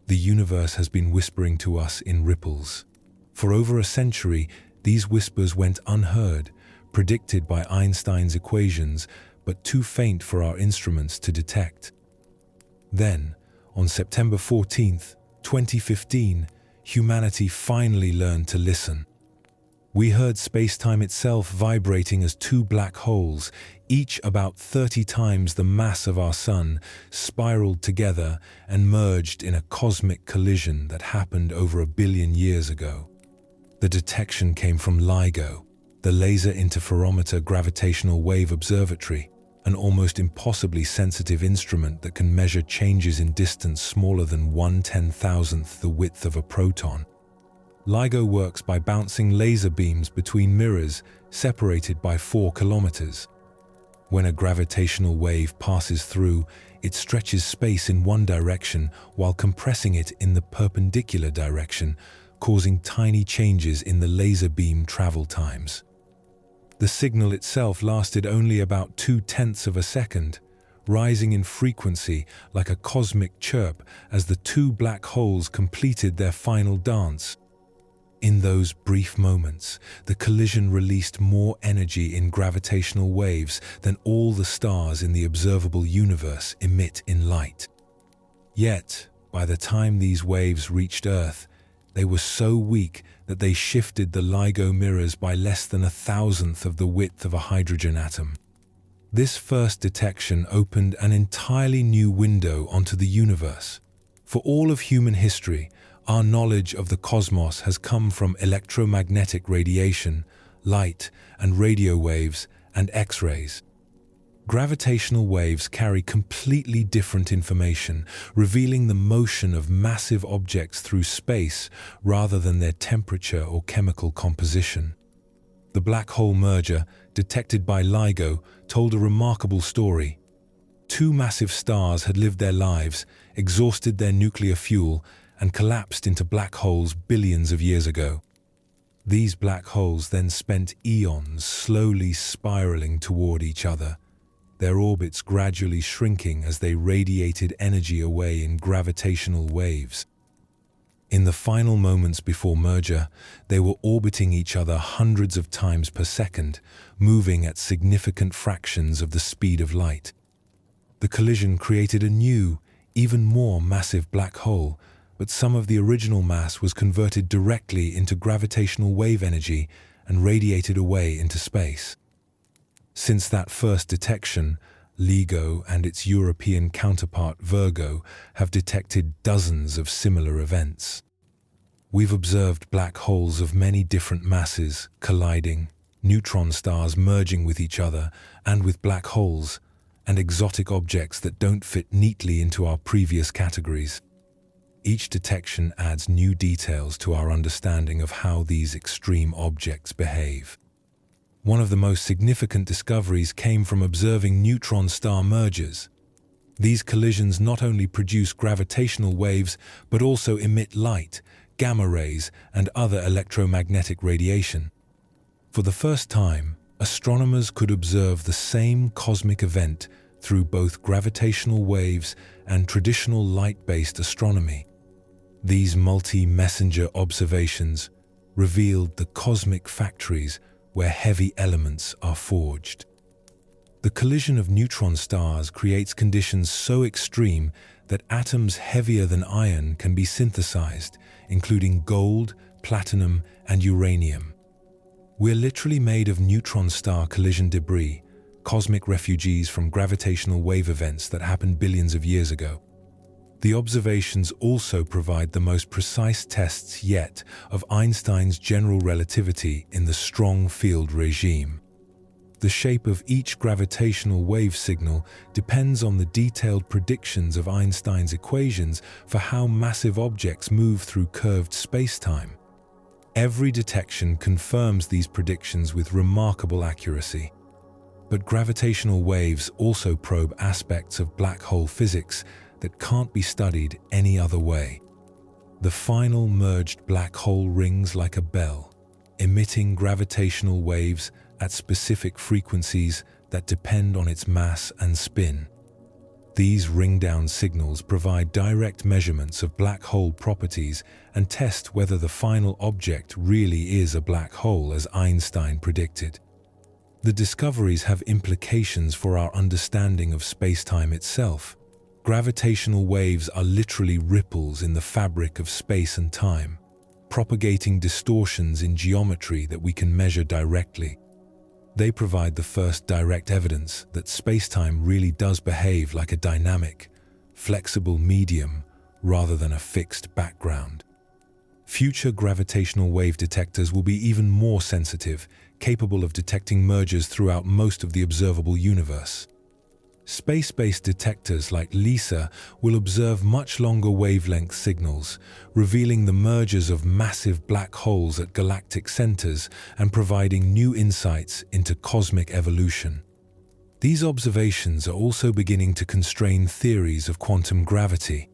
The universe has been whispering to us in ripples. For over a century, these whispers went unheard, predicted by Einstein's equations, but too faint for our instruments to detect. Then, on September 14, 2015, humanity finally learned to listen. We heard space-time itself vibrating as two black holes, each about 30 times the mass of our Sun, spiraled together and merged in a cosmic collision that happened over 1 billion years ago. The detection came from LIGO, the Laser Interferometer Gravitational Wave Observatory, an almost impossibly sensitive instrument that can measure changes in distance smaller than 1/10,000th the width of a proton. LIGO works by bouncing laser beams between mirrors separated by 4 kilometers. When a gravitational wave passes through, it stretches space in one direction while compressing it in the perpendicular direction, causing tiny changes in the laser beam travel times. The signal itself lasted only about 0.2 of a second, rising in frequency like a cosmic chirp as the two black holes completed their final dance. In those brief moments, the collision released more energy in gravitational waves than all the stars in the observable universe emit in light. Yet, by the time these waves reached Earth, they were so weak that they shifted the LIGO mirrors by less than 1,000th of the width of a hydrogen atom. This first detection opened an entirely new window onto the universe. For all of human history, our knowledge of the cosmos has come from electromagnetic radiation, light and radio waves, and X-rays. Gravitational waves carry completely different information, revealing the motion of massive objects through space rather than their temperature or chemical composition. The black hole merger, detected by LIGO, told a remarkable story. Two massive stars had lived their lives, exhausted their nuclear fuel, and collapsed into black holes billions of years ago. These black holes then spent eons slowly spiraling toward each other, their orbits gradually shrinking as they radiated energy away in gravitational waves. In the final moments before merger, they were orbiting each other hundreds of times per second, moving at significant fractions of the speed of light. The collision created a new, even more massive black hole, but some of the original mass was converted directly into gravitational wave energy and radiated away into space. Since that first detection, LIGO and its European counterpart Virgo have detected dozens of similar events. We've observed black holes of many different masses colliding, neutron stars merging with each other and with black holes, and exotic objects that don't fit neatly into our previous categories. Each detection adds new details to our understanding of how these extreme objects behave. One of the most significant discoveries came from observing neutron star mergers. These collisions not only produce gravitational waves, but also emit light, gamma rays, and other electromagnetic radiation. For the first time, astronomers could observe the same cosmic event through both gravitational waves and traditional light-based astronomy. These multi-messenger observations revealed the cosmic factories where heavy elements are forged. The collision of neutron stars creates conditions so extreme that atoms heavier than iron can be synthesized, including gold, platinum, and uranium. We're literally made of neutron star collision debris, cosmic refugees from gravitational wave events that happened billions of years ago. The observations also provide the most precise tests yet of Einstein's general relativity in the strong field regime. The shape of each gravitational wave signal depends on the detailed predictions of Einstein's equations for how massive objects move through curved spacetime. Every detection confirms these predictions with remarkable accuracy. But gravitational waves also probe aspects of black hole physics that can't be studied any other way. The final merged black hole rings like a bell, emitting gravitational waves at specific frequencies that depend on its mass and spin. These ring-down signals provide direct measurements of black hole properties and test whether the final object really is a black hole as Einstein predicted. The discoveries have implications for our understanding of space-time itself. Gravitational waves are literally ripples in the fabric of space and time, propagating distortions in geometry that we can measure directly. They provide the first direct evidence that space-time really does behave like a dynamic, flexible medium rather than a fixed background. Future gravitational wave detectors will be even more sensitive, capable of detecting mergers throughout most of the observable universe. Space-based detectors like LISA will observe much longer wavelength signals, revealing the mergers of massive black holes at galactic centers and providing new insights into cosmic evolution. These observations are also beginning to constrain theories of quantum gravity.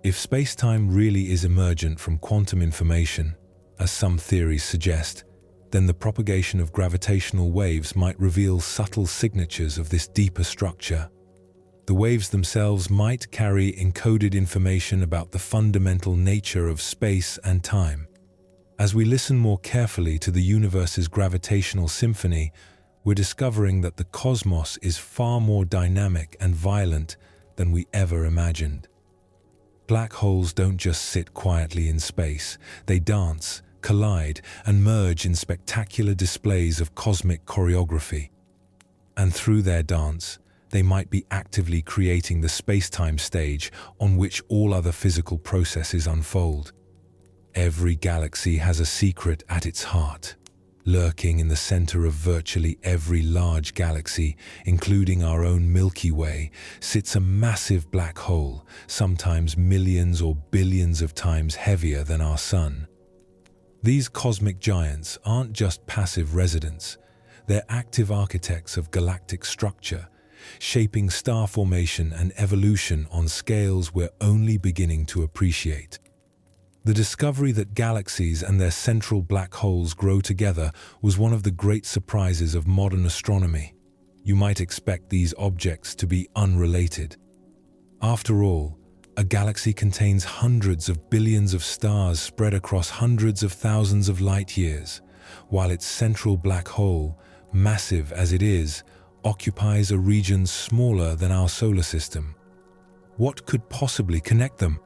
If space-time really is emergent from quantum information, as some theories suggest, then the propagation of gravitational waves might reveal subtle signatures of this deeper structure. The waves themselves might carry encoded information about the fundamental nature of space and time. As we listen more carefully to the universe's gravitational symphony, we're discovering that the cosmos is far more dynamic and violent than we ever imagined. Black holes don't just sit quietly in space, they dance, collide, and merge in spectacular displays of cosmic choreography. And through their dance, they might be actively creating the space-time stage on which all other physical processes unfold. Every galaxy has a secret at its heart. Lurking in the center of virtually every large galaxy, including our own Milky Way, sits a massive black hole, sometimes millions or billions of times heavier than our Sun. These cosmic giants aren't just passive residents, they're active architects of galactic structure, shaping star formation and evolution on scales we're only beginning to appreciate. The discovery that galaxies and their central black holes grow together was one of the great surprises of modern astronomy. You might expect these objects to be unrelated. After all, a galaxy contains hundreds of billions of stars spread across hundreds of thousands of light years, while its central black hole, massive as it is, occupies a region smaller than our solar system. What could possibly connect them?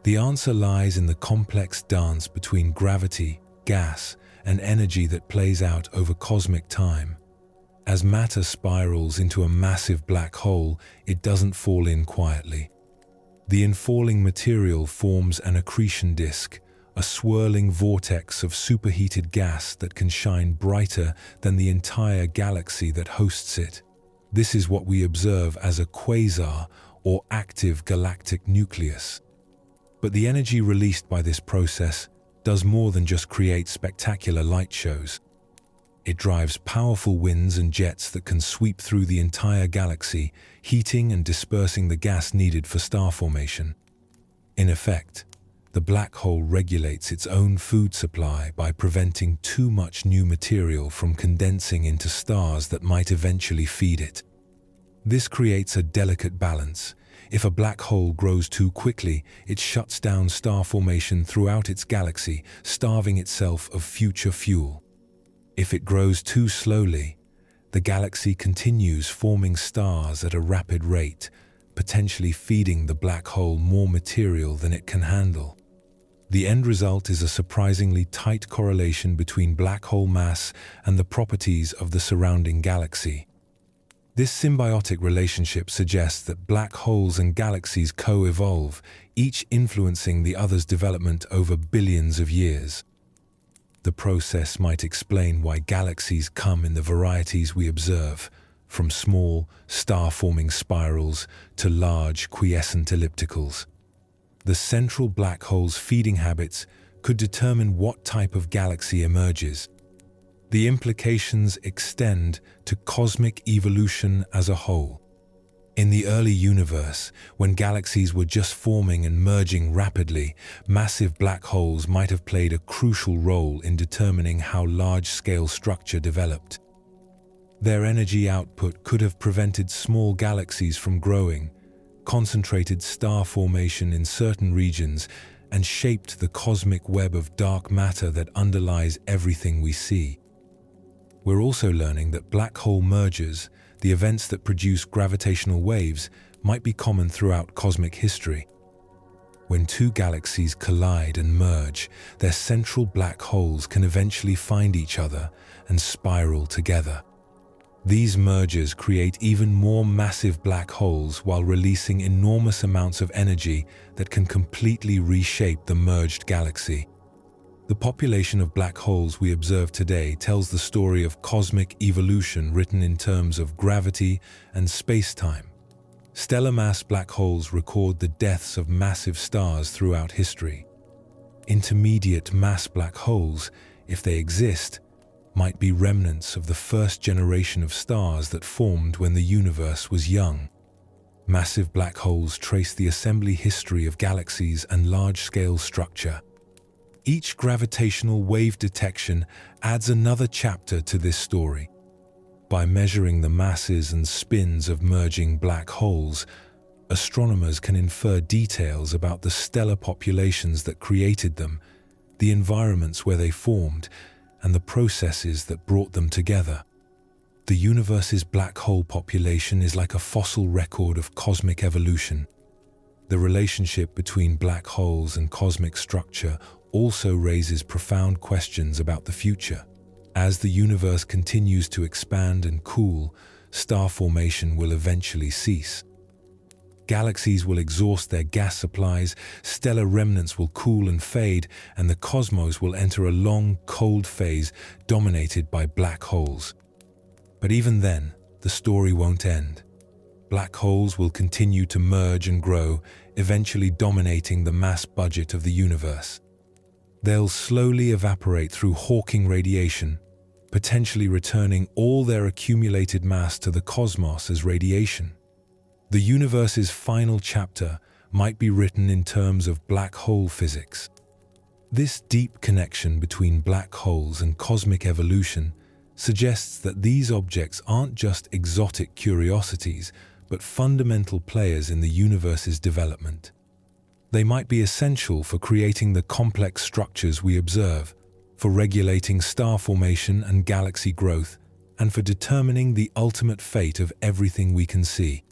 The answer lies in the complex dance between gravity, gas, and energy that plays out over cosmic time. As matter spirals into a massive black hole, it doesn't fall in quietly. The infalling material forms an accretion disk, a swirling vortex of superheated gas that can shine brighter than the entire galaxy that hosts it. This is what we observe as a quasar, or active galactic nucleus. But the energy released by this process does more than just create spectacular light shows. It drives powerful winds and jets that can sweep through the entire galaxy, heating and dispersing the gas needed for star formation. In effect, the black hole regulates its own food supply by preventing too much new material from condensing into stars that might eventually feed it. This creates a delicate balance. If a black hole grows too quickly, it shuts down star formation throughout its galaxy, starving itself of future fuel. If it grows too slowly, the galaxy continues forming stars at a rapid rate, potentially feeding the black hole more material than it can handle. The end result is a surprisingly tight correlation between black hole mass and the properties of the surrounding galaxy. This symbiotic relationship suggests that black holes and galaxies co-evolve, each influencing the other's development over billions of years. The process might explain why galaxies come in the varieties we observe, from small, star-forming spirals to large, quiescent ellipticals. The central black hole's feeding habits could determine what type of galaxy emerges. The implications extend to cosmic evolution as a whole. In the early universe, when galaxies were just forming and merging rapidly, massive black holes might have played a crucial role in determining how large-scale structure developed. Their energy output could have prevented small galaxies from growing, concentrated star formation in certain regions, and shaped the cosmic web of dark matter that underlies everything we see. We're also learning that black hole mergers, the events that produce gravitational waves, might be common throughout cosmic history. When two galaxies collide and merge, their central black holes can eventually find each other and spiral together. These mergers create even more massive black holes while releasing enormous amounts of energy that can completely reshape the merged galaxy. The population of black holes we observe today tells the story of cosmic evolution written in terms of gravity and space-time. Stellar mass black holes record the deaths of massive stars throughout history. Intermediate mass black holes, if they exist, might be remnants of the first generation of stars that formed when the universe was young. Massive black holes trace the assembly history of galaxies and large-scale structure. Each gravitational wave detection adds another chapter to this story. By measuring the masses and spins of merging black holes, astronomers can infer details about the stellar populations that created them, the environments where they formed, and the processes that brought them together. The universe's black hole population is like a fossil record of cosmic evolution. The relationship between black holes and cosmic structure also raises profound questions about the future. As the universe continues to expand and cool, star formation will eventually cease. Galaxies will exhaust their gas supplies, stellar remnants will cool and fade, and the cosmos will enter a long, cold phase dominated by black holes. But even then, the story won't end. Black holes will continue to merge and grow, eventually dominating the mass budget of the universe. They'll slowly evaporate through Hawking radiation, potentially returning all their accumulated mass to the cosmos as radiation. The universe's final chapter might be written in terms of black hole physics. This deep connection between black holes and cosmic evolution suggests that these objects aren't just exotic curiosities, but fundamental players in the universe's development. They might be essential for creating the complex structures we observe, for regulating star formation and galaxy growth, and for determining the ultimate fate of everything we can see.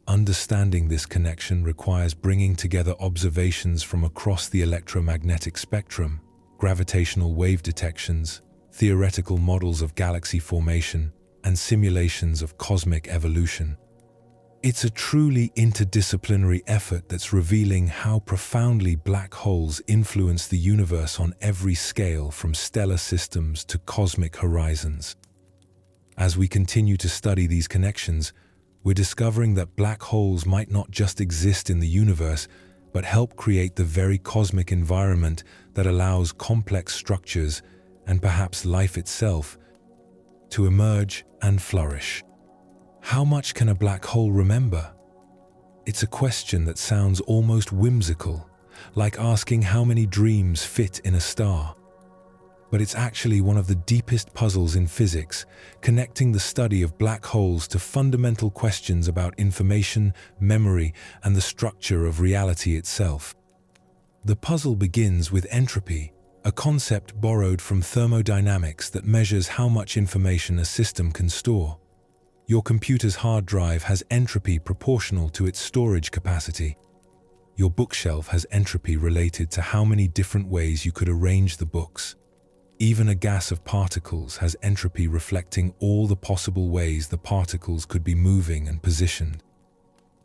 Understanding this connection requires bringing together observations from across the electromagnetic spectrum, gravitational wave detections, theoretical models of galaxy formation, and simulations of cosmic evolution. It's a truly interdisciplinary effort that's revealing how profoundly black holes influence the universe on every scale, from stellar systems to cosmic horizons. As we continue to study these connections, we're discovering that black holes might not just exist in the universe, but help create the very cosmic environment that allows complex structures, and perhaps life itself, to emerge and flourish. How much can a black hole remember? It's a question that sounds almost whimsical, like asking how many dreams fit in a star. But it's actually one of the deepest puzzles in physics, connecting the study of black holes to fundamental questions about information, memory, and the structure of reality itself. The puzzle begins with entropy, a concept borrowed from thermodynamics that measures how much information a system can store. Your computer's hard drive has entropy proportional to its storage capacity. Your bookshelf has entropy related to how many different ways you could arrange the books. Even a gas of particles has entropy reflecting all the possible ways the particles could be moving and positioned.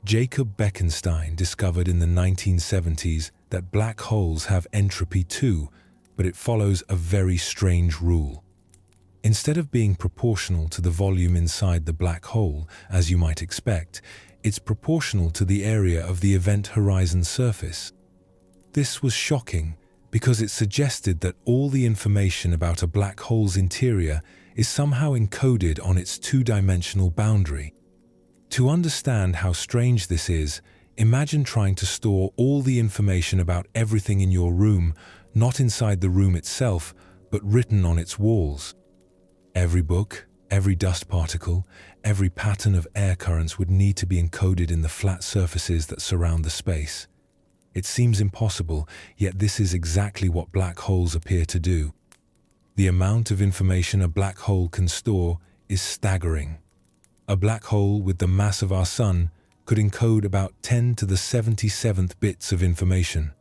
Jacob Bekenstein discovered in the 1970s that black holes have entropy too, but it follows a very strange rule. Instead of being proportional to the volume inside the black hole, as you might expect, it's proportional to the area of the event horizon surface. This was shocking because it suggested that all the information about a black hole's interior is somehow encoded on its two-dimensional boundary. To understand how strange this is, imagine trying to store all the information about everything in your room, not inside the room itself, but written on its walls. Every book, every dust particle, every pattern of air currents would need to be encoded in the flat surfaces that surround the space. It seems impossible, yet this is exactly what black holes appear to do. The amount of information a black hole can store is staggering. A black hole with the mass of our Sun could encode about 10 to the 77th bits of information.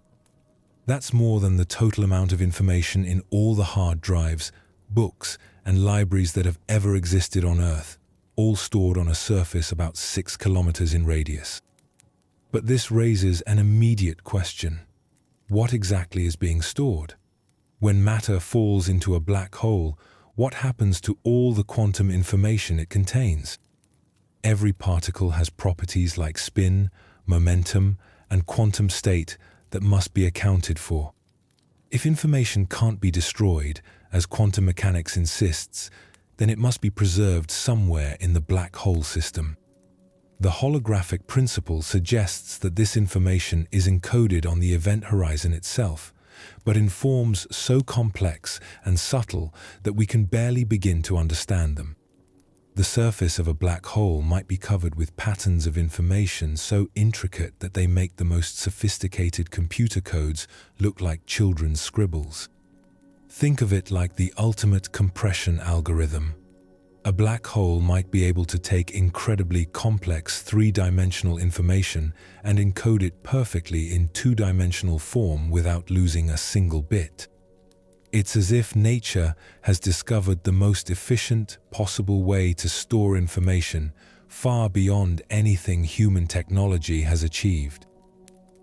That's more than the total amount of information in all the hard drives, books, and libraries that have ever existed on Earth, all stored on a surface about 6 kilometers in radius. But this raises an immediate question. What exactly is being stored? When matter falls into a black hole, what happens to all the quantum information it contains? Every particle has properties like spin, momentum, and quantum state that must be accounted for. If information can't be destroyed, as quantum mechanics insists, then it must be preserved somewhere in the black hole system. The holographic principle suggests that this information is encoded on the event horizon itself, but in forms so complex and subtle that we can barely begin to understand them. The surface of a black hole might be covered with patterns of information so intricate that they make the most sophisticated computer codes look like children's scribbles. Think of it like the ultimate compression algorithm. A black hole might be able to take incredibly complex three-dimensional information and encode it perfectly in two-dimensional form without losing a single bit. It's as if nature has discovered the most efficient possible way to store information far beyond anything human technology has achieved.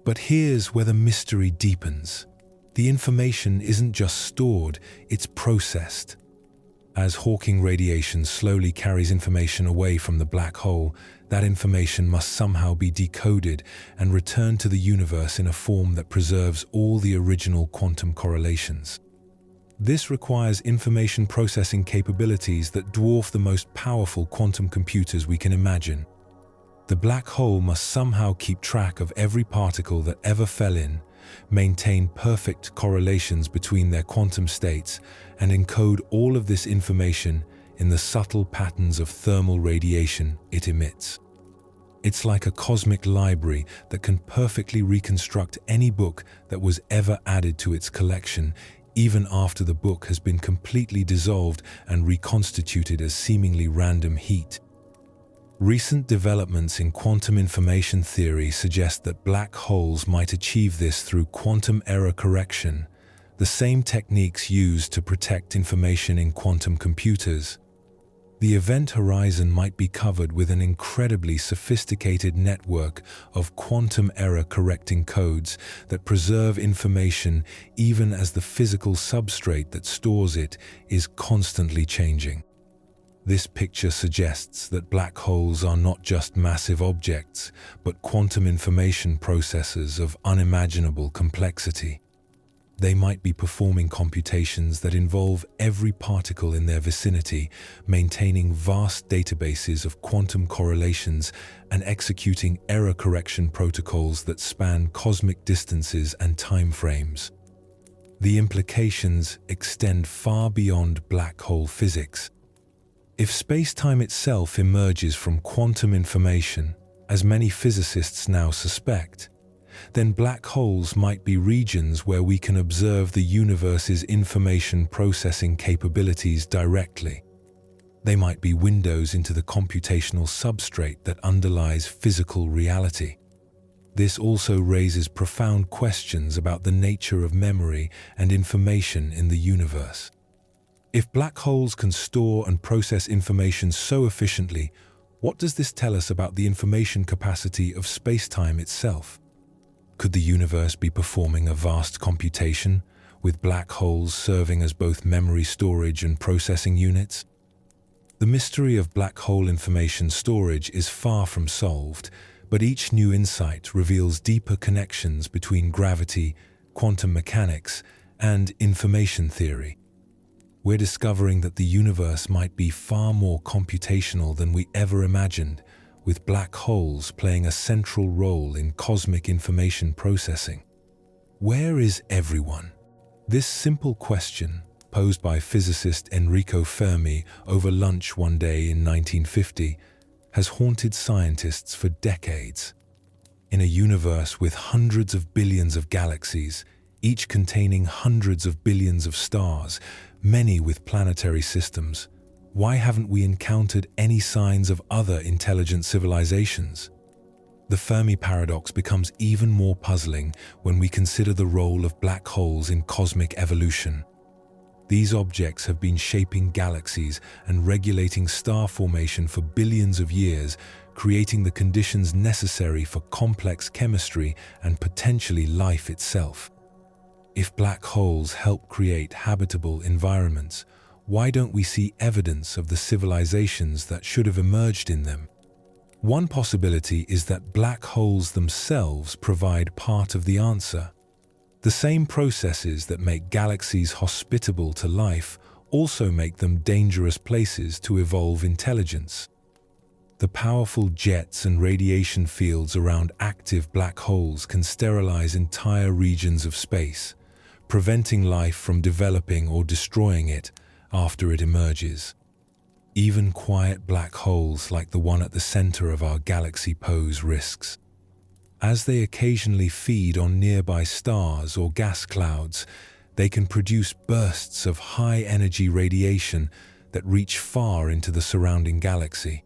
But here's where the mystery deepens. The information isn't just stored, it's processed. As Hawking radiation slowly carries information away from the black hole, that information must somehow be decoded and returned to the universe in a form that preserves all the original quantum correlations. This requires information processing capabilities that dwarf the most powerful quantum computers we can imagine. The black hole must somehow keep track of every particle that ever fell in, maintain perfect correlations between their quantum states, and encode all of this information in the subtle patterns of thermal radiation it emits. It's like a cosmic library that can perfectly reconstruct any book that was ever added to its collection, even after the book has been completely dissolved and reconstituted as seemingly random heat. Recent developments in quantum information theory suggest that black holes might achieve this through quantum error correction, the same techniques used to protect information in quantum computers. The event horizon might be covered with an incredibly sophisticated network of quantum error correcting codes that preserve information even as the physical substrate that stores it is constantly changing. This picture suggests that black holes are not just massive objects, but quantum information processors of unimaginable complexity. They might be performing computations that involve every particle in their vicinity, maintaining vast databases of quantum correlations and executing error correction protocols that span cosmic distances and time frames. The implications extend far beyond black hole physics. If space-time itself emerges from quantum information, as many physicists now suspect, then black holes might be regions where we can observe the universe's information processing capabilities directly. They might be windows into the computational substrate that underlies physical reality. This also raises profound questions about the nature of memory and information in the universe. If black holes can store and process information so efficiently, what does this tell us about the information capacity of space-time itself? Could the universe be performing a vast computation, with black holes serving as both memory storage and processing units? The mystery of black hole information storage is far from solved, but each new insight reveals deeper connections between gravity, quantum mechanics, and information theory. We're discovering that the universe might be far more computational than we ever imagined, with black holes playing a central role in cosmic information processing. Where is everyone? This simple question, posed by physicist Enrico Fermi over lunch one day in 1950, has haunted scientists for decades. In a universe with hundreds of billions of galaxies, each containing hundreds of billions of stars, many with planetary systems, why haven't we encountered any signs of other intelligent civilizations? The Fermi paradox becomes even more puzzling when we consider the role of black holes in cosmic evolution. These objects have been shaping galaxies and regulating star formation for billions of years, creating the conditions necessary for complex chemistry and potentially life itself. If black holes help create habitable environments, why don't we see evidence of the civilizations that should have emerged in them? One possibility is that black holes themselves provide part of the answer. The same processes that make galaxies hospitable to life also make them dangerous places to evolve intelligence. The powerful jets and radiation fields around active black holes can sterilize entire regions of space, preventing life from developing or destroying it after it emerges. Even quiet black holes like the one at the center of our galaxy pose risks. As they occasionally feed on nearby stars or gas clouds, they can produce bursts of high-energy radiation that reach far into the surrounding galaxy.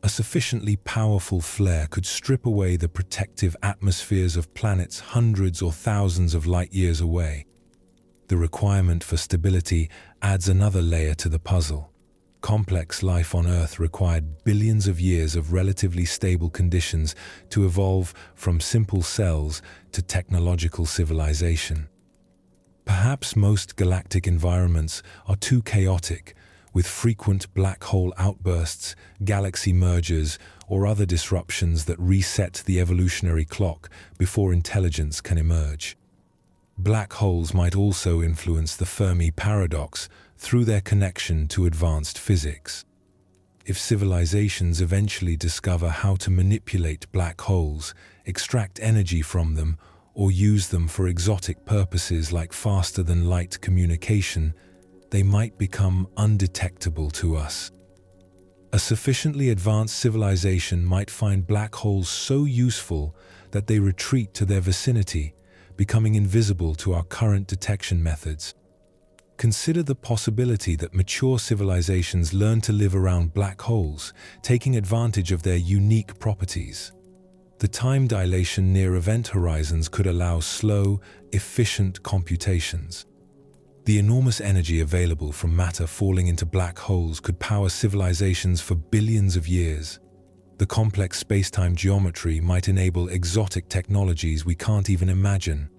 A sufficiently powerful flare could strip away the protective atmospheres of planets hundreds or thousands of light-years away. The requirement for stability adds another layer to the puzzle. Complex life on Earth required billions of years of relatively stable conditions to evolve from simple cells to technological civilization. Perhaps most galactic environments are too chaotic, with frequent black hole outbursts, galaxy mergers, or other disruptions that reset the evolutionary clock before intelligence can emerge. Black holes might also influence the Fermi paradox through their connection to advanced physics. If civilizations eventually discover how to manipulate black holes, extract energy from them, or use them for exotic purposes like faster-than-light communication, they might become undetectable to us. A sufficiently advanced civilization might find black holes so useful that they retreat to their vicinity, becoming invisible to our current detection methods. Consider the possibility that mature civilizations learn to live around black holes, taking advantage of their unique properties. The time dilation near event horizons could allow slow, efficient computations. The enormous energy available from matter falling into black holes could power civilizations for billions of years. The complex space-time geometry might enable exotic technologies we can't even imagine.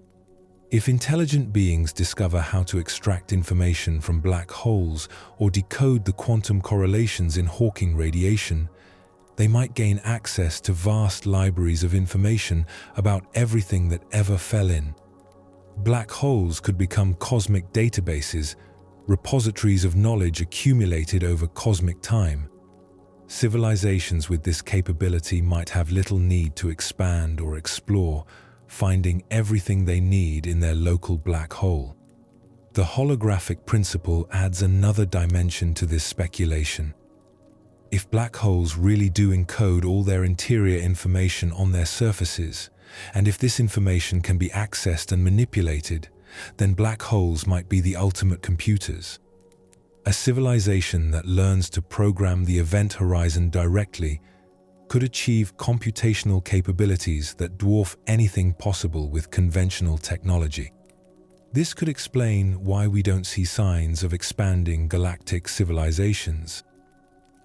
If intelligent beings discover how to extract information from black holes or decode the quantum correlations in Hawking radiation, they might gain access to vast libraries of information about everything that ever fell in. Black holes could become cosmic databases, repositories of knowledge accumulated over cosmic time. Civilizations with this capability might have little need to expand or explore, finding everything they need in their local black hole. The holographic principle adds another dimension to this speculation. If black holes really do encode all their interior information on their surfaces, and if this information can be accessed and manipulated, then black holes might be the ultimate computers. A civilization that learns to program the event horizon directly could achieve computational capabilities that dwarf anything possible with conventional technology. This could explain why we don't see signs of expanding galactic civilizations.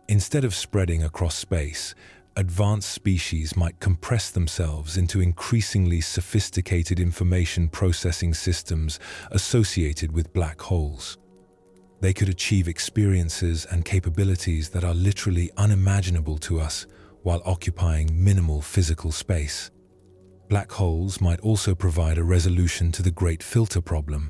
Instead of spreading across space, advanced species might compress themselves into increasingly sophisticated information processing systems associated with black holes. They could achieve experiences and capabilities that are literally unimaginable to us while occupying minimal physical space. Black holes might also provide a resolution to the Great Filter problem.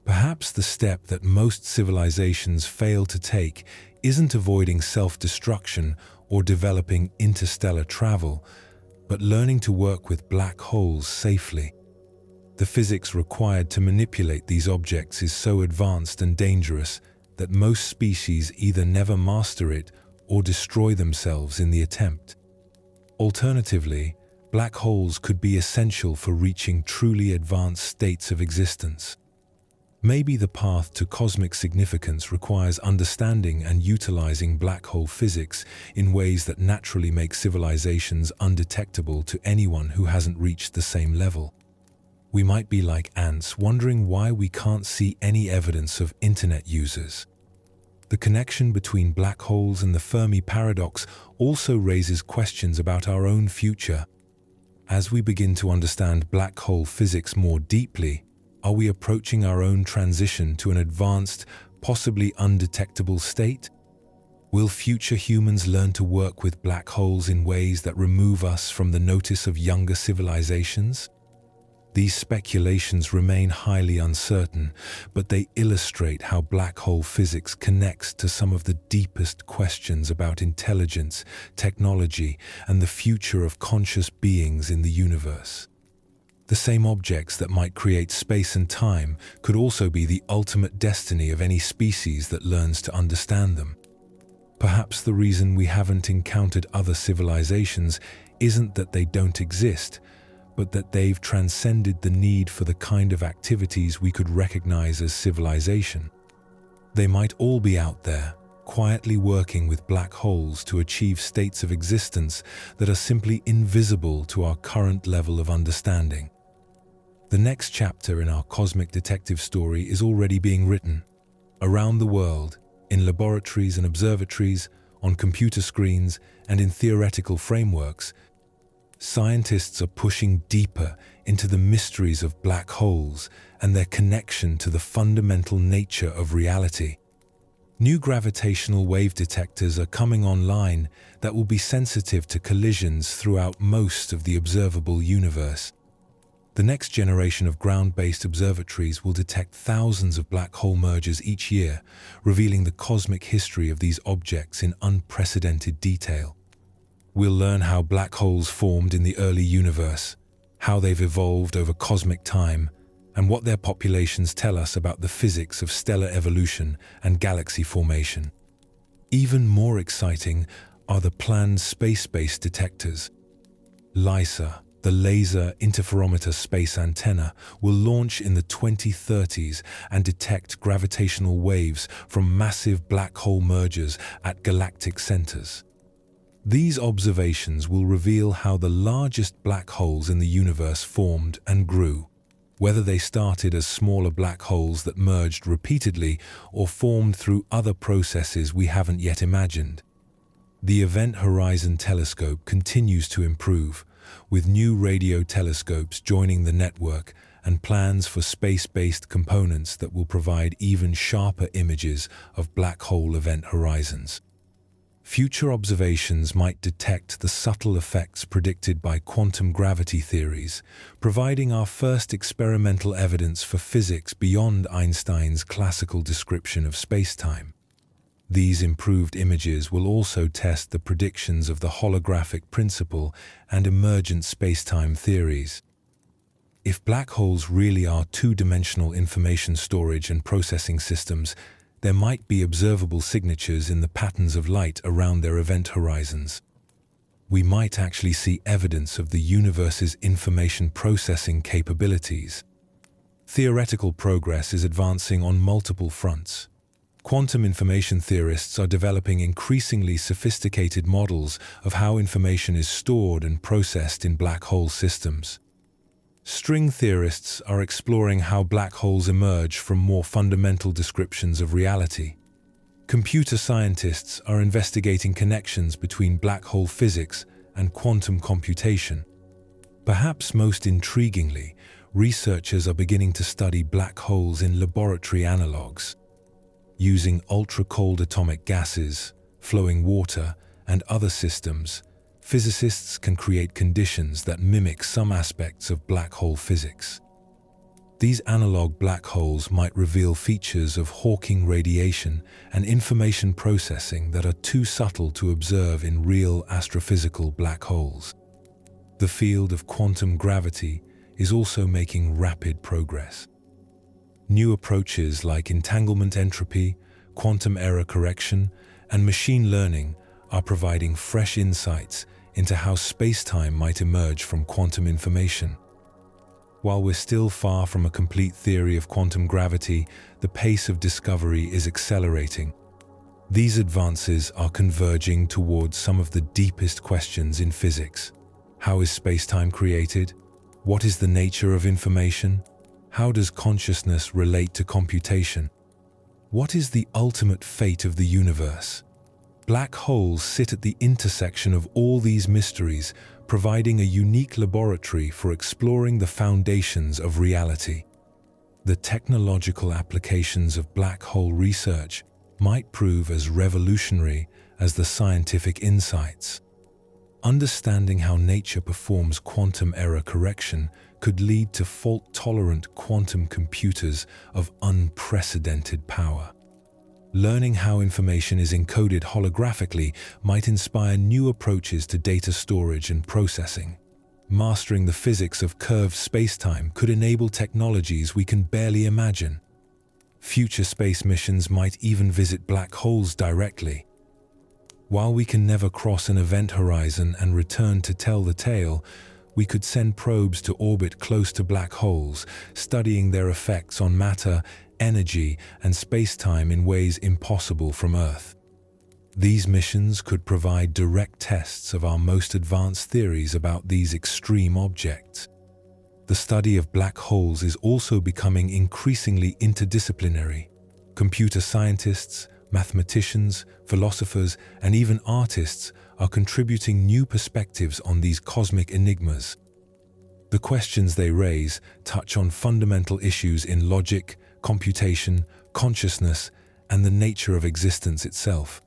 Perhaps the step that most civilizations fail to take isn't avoiding self-destruction or developing interstellar travel, but learning to work with black holes safely. The physics required to manipulate these objects is so advanced and dangerous that most species either never master it or destroy themselves in the attempt. Alternatively, black holes could be essential for reaching truly advanced states of existence. Maybe the path to cosmic significance requires understanding and utilizing black hole physics in ways that naturally make civilizations undetectable to anyone who hasn't reached the same level. We might be like ants wondering why we can't see any evidence of internet users. The connection between black holes and the Fermi paradox also raises questions about our own future. As we begin to understand black hole physics more deeply, Are we approaching our own transition to an advanced, possibly undetectable state? Will future humans learn to work with black holes in ways that remove us from the notice of younger civilizations? These speculations remain highly uncertain, but they illustrate how black hole physics connects to some of the deepest questions about intelligence, technology, and the future of conscious beings in the universe. The same objects that might create space and time could also be the ultimate destiny of any species that learns to understand them. Perhaps the reason we haven't encountered other civilizations isn't that they don't exist, but that they've transcended the need for the kind of activities we could recognize as civilization. They might all be out there, quietly working with black holes to achieve states of existence that are simply invisible to our current level of understanding. The next chapter in our cosmic detective story is already being written. Around the world, in laboratories and observatories, on computer screens, and in theoretical frameworks, scientists are pushing deeper into the mysteries of black holes and their connection to the fundamental nature of reality. New gravitational wave detectors are coming online that will be sensitive to collisions throughout most of the observable universe. The next generation of ground-based observatories will detect thousands of black hole mergers each year, revealing the cosmic history of these objects in unprecedented detail. We'll learn how black holes formed in the early universe, how they've evolved over cosmic time, and what their populations tell us about the physics of stellar evolution and galaxy formation. Even more exciting are the planned space-based detectors. LISA, the Laser Interferometer Space Antenna, will launch in the 2030s and detect gravitational waves from massive black hole mergers at galactic centers. These observations will reveal how the largest black holes in the universe formed and grew, whether they started as smaller black holes that merged repeatedly or formed through other processes we haven't yet imagined. The Event Horizon Telescope continues to improve, with new radio telescopes joining the network and plans for space-based components that will provide even sharper images of black hole event horizons. Future observations might detect the subtle effects predicted by quantum gravity theories, providing our first experimental evidence for physics beyond Einstein's classical description of spacetime. These improved images will also test the predictions of the holographic principle and emergent spacetime theories. If black holes really are two-dimensional information storage and processing systems, there might be observable signatures in the patterns of light around their event horizons. We might actually see evidence of the universe's information processing capabilities. Theoretical progress is advancing on multiple fronts. Quantum information theorists are developing increasingly sophisticated models of how information is stored and processed in black hole systems. String theorists are exploring how black holes emerge from more fundamental descriptions of reality. Computer scientists are investigating connections between black hole physics and quantum computation. Perhaps most intriguingly, researchers are beginning to study black holes in laboratory analogues. Using ultra-cold atomic gases, flowing water, and other systems, physicists can create conditions that mimic some aspects of black hole physics. These analog black holes might reveal features of Hawking radiation and information processing that are too subtle to observe in real astrophysical black holes. The field of quantum gravity is also making rapid progress. New approaches like entanglement entropy, quantum error correction, and machine learning are providing fresh insights into how spacetime might emerge from quantum information. While we're still far from a complete theory of quantum gravity, the pace of discovery is accelerating. These advances are converging towards some of the deepest questions in physics. How is spacetime created? What is the nature of information? How does consciousness relate to computation? What is the ultimate fate of the universe? Black holes sit at the intersection of all these mysteries, providing a unique laboratory for exploring the foundations of reality. The technological applications of black hole research might prove as revolutionary as the scientific insights. Understanding how nature performs quantum error correction could lead to fault-tolerant quantum computers of unprecedented power. Learning how information is encoded holographically might inspire new approaches to data storage and processing. Mastering the physics of curved spacetime could enable technologies we can barely imagine. Future space missions might even visit black holes directly. While we can never cross an event horizon and return to tell the tale, we could send probes to orbit close to black holes, studying their effects on matter, energy, and spacetime in ways impossible from Earth. These missions could provide direct tests of our most advanced theories about these extreme objects. The study of black holes is also becoming increasingly interdisciplinary. Computer scientists, mathematicians, philosophers, and even artists are contributing new perspectives on these cosmic enigmas. The questions they raise touch on fundamental issues in logic, computation, consciousness, and the nature of existence itself.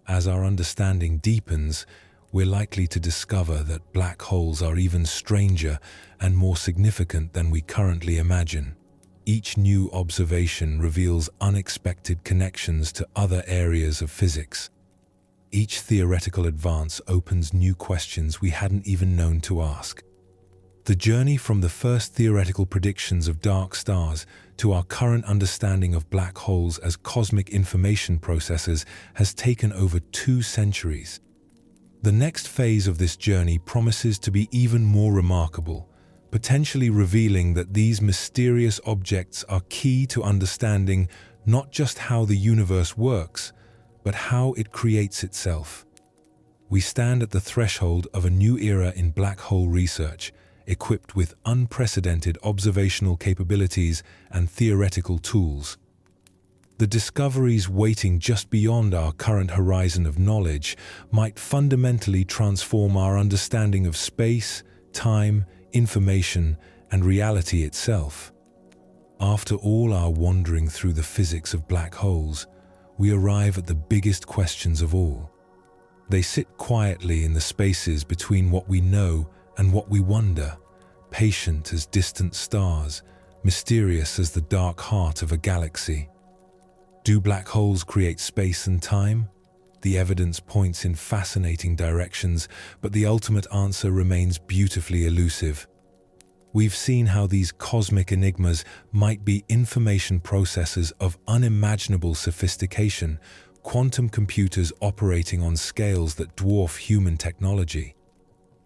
As our understanding deepens, we're likely to discover that black holes are even stranger and more significant than we currently imagine. Each new observation reveals unexpected connections to other areas of physics. Each theoretical advance opens new questions we hadn't even known to ask. The journey from the first theoretical predictions of dark stars to our current understanding of black holes as cosmic information processors has taken over 2 centuries. The next phase of this journey promises to be even more remarkable, potentially revealing that these mysterious objects are key to understanding not just how the universe works, but how it creates itself. We stand at the threshold of a new era in black hole research, equipped with unprecedented observational capabilities and theoretical tools. The discoveries waiting just beyond our current horizon of knowledge might fundamentally transform our understanding of space, time, information, and reality itself. After all our wandering through the physics of black holes, we arrive at the biggest questions of all. They sit quietly in the spaces between what we know and what we wonder, patient as distant stars, mysterious as the dark heart of a galaxy. Do black holes create space and time? The evidence points in fascinating directions, but the ultimate answer remains beautifully elusive. We've seen how these cosmic enigmas might be information processors of unimaginable sophistication, quantum computers operating on scales that dwarf human technology.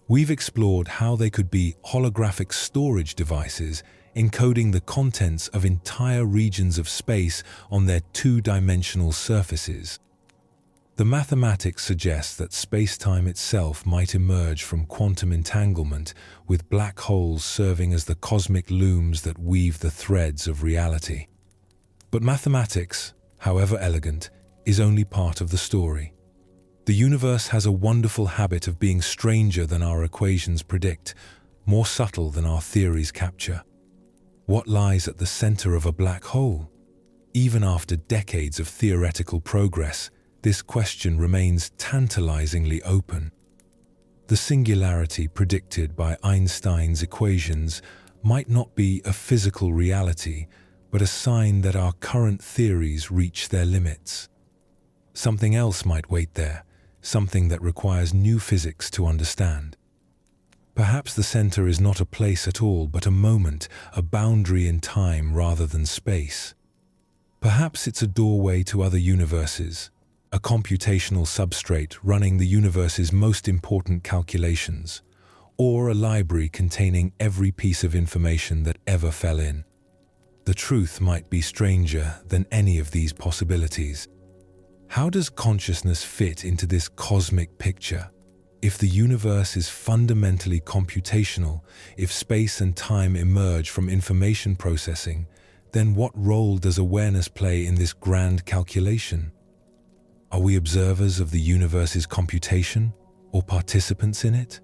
We've explored how they could be holographic storage devices, encoding the contents of entire regions of space on their 2-dimensional surfaces. The mathematics suggests that space-time itself might emerge from quantum entanglement, with black holes serving as the cosmic looms that weave the threads of reality. But mathematics, however elegant, is only part of the story. The universe has a wonderful habit of being stranger than our equations predict, more subtle than our theories capture. What lies at the center of a black hole? Even after decades of theoretical progress, this question remains tantalizingly open. The singularity predicted by Einstein's equations might not be a physical reality, but a sign that our current theories reach their limits. Something else might wait there, something that requires new physics to understand. Perhaps the center is not a place at all, but a moment, a boundary in time rather than space. Perhaps it's a doorway to other universes, a computational substrate running the universe's most important calculations, or a library containing every piece of information that ever fell in. The truth might be stranger than any of these possibilities. How does consciousness fit into this cosmic picture? If the universe is fundamentally computational, if space and time emerge from information processing, then what role does awareness play in this grand calculation? Are we observers of the universe's computation or participants in it?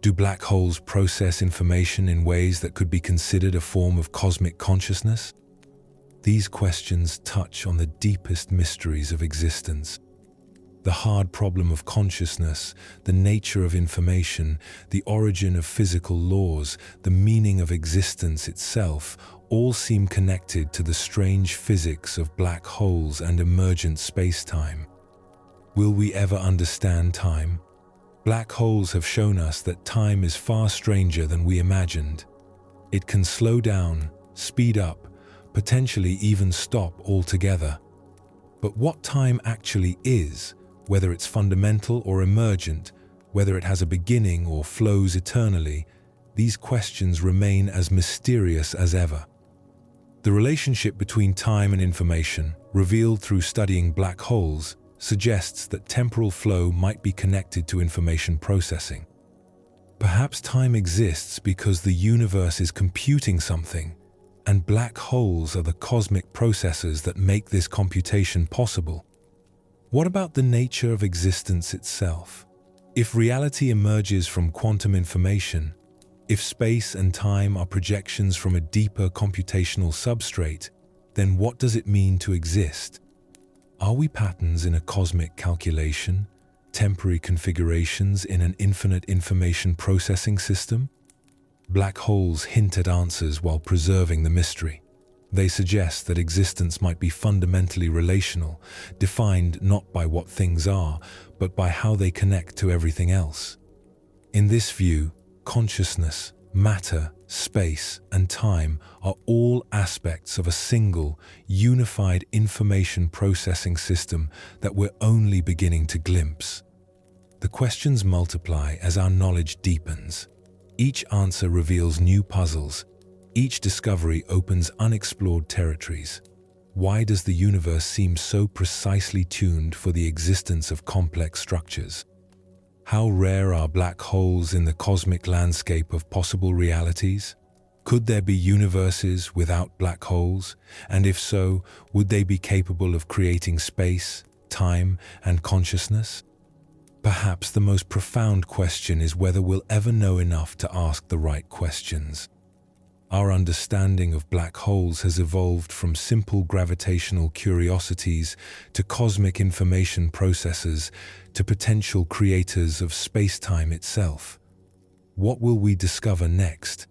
Do black holes process information in ways that could be considered a form of cosmic consciousness? These questions touch on the deepest mysteries of existence. The hard problem of consciousness, the nature of information, the origin of physical laws, the meaning of existence itself, all seem connected to the strange physics of black holes and emergent space-time. Will we ever understand time? Black holes have shown us that time is far stranger than we imagined. It can slow down, speed up, potentially even stop altogether. But what time actually is, whether it's fundamental or emergent, whether it has a beginning or flows eternally, these questions remain as mysterious as ever. The relationship between time and information, revealed through studying black holes, suggests that temporal flow might be connected to information processing. Perhaps time exists because the universe is computing something, and black holes are the cosmic processors that make this computation possible. What about the nature of existence itself? If reality emerges from quantum information, if space and time are projections from a deeper computational substrate, then what does it mean to exist? Are we patterns in a cosmic calculation, temporary configurations in an infinite information processing system? Black holes hint at answers while preserving the mystery. They suggest that existence might be fundamentally relational, defined not by what things are, but by how they connect to everything else. In this view, consciousness, matter, space, and time are all aspects of a single, unified information processing system that we're only beginning to glimpse. The questions multiply as our knowledge deepens. Each answer reveals new puzzles. Each discovery opens unexplored territories. Why does the universe seem so precisely tuned for the existence of complex structures? How rare are black holes in the cosmic landscape of possible realities? Could there be universes without black holes? And if so, would they be capable of creating space, time, and consciousness? Perhaps the most profound question is whether we'll ever know enough to ask the right questions. Our understanding of black holes has evolved from simple gravitational curiosities to cosmic information processors to potential creators of space-time itself. What will we discover next?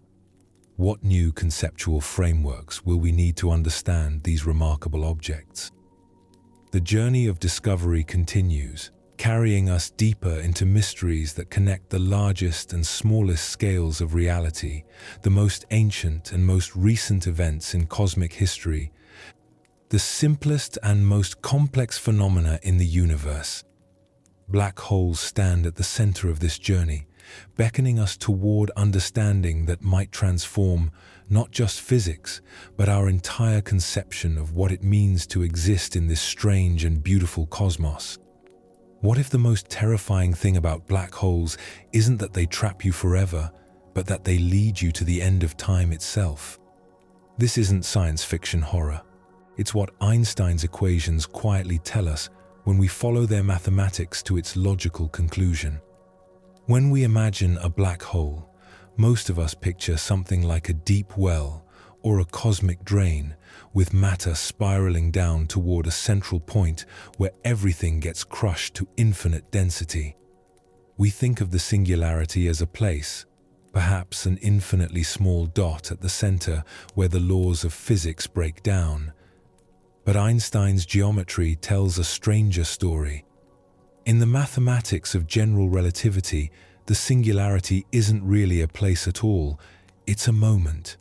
What new conceptual frameworks will we need to understand these remarkable objects? The journey of discovery continues, carrying us deeper into mysteries that connect the largest and smallest scales of reality, the most ancient and most recent events in cosmic history, the simplest and most complex phenomena in the universe. Black holes stand at the center of this journey, beckoning us toward understanding that might transform not just physics, but our entire conception of what it means to exist in this strange and beautiful cosmos. What if the most terrifying thing about black holes isn't that they trap you forever, but that they lead you to the end of time itself? This isn't science fiction horror. It's what Einstein's equations quietly tell us when we follow their mathematics to its logical conclusion. When we imagine a black hole, most of us picture something like a deep well or a cosmic drain, with matter spiraling down toward a central point where everything gets crushed to infinite density. We think of the singularity as a place, perhaps an infinitely small dot at the center where the laws of physics break down. But Einstein's geometry tells a stranger story. In the mathematics of general relativity, the singularity isn't really a place at all, it's a moment.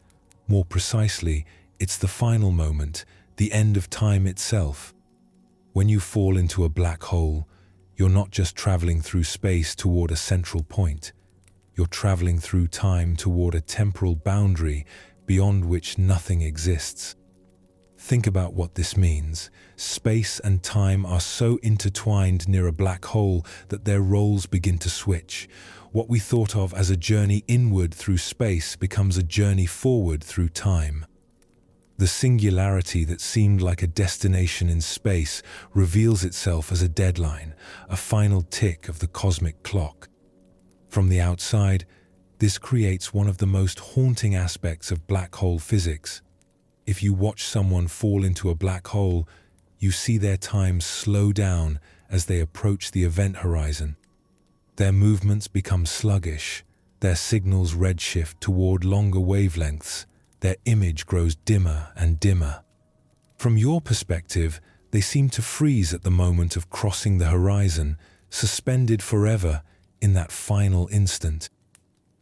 More precisely, it's the final moment, the end of time itself. When you fall into a black hole, you're not just traveling through space toward a central point. You're traveling through time toward a temporal boundary beyond which nothing exists. Think about what this means. Space and time are so intertwined near a black hole that their roles begin to switch. What we thought of as a journey inward through space becomes a journey forward through time. The singularity that seemed like a destination in space reveals itself as a deadline, a final tick of the cosmic clock. From the outside, this creates one of the most haunting aspects of black hole physics. If you watch someone fall into a black hole, you see their time slow down as they approach the event horizon. Their movements become sluggish, their signals redshift toward longer wavelengths, their image grows dimmer and dimmer. From your perspective, they seem to freeze at the moment of crossing the horizon, suspended forever in that final instant.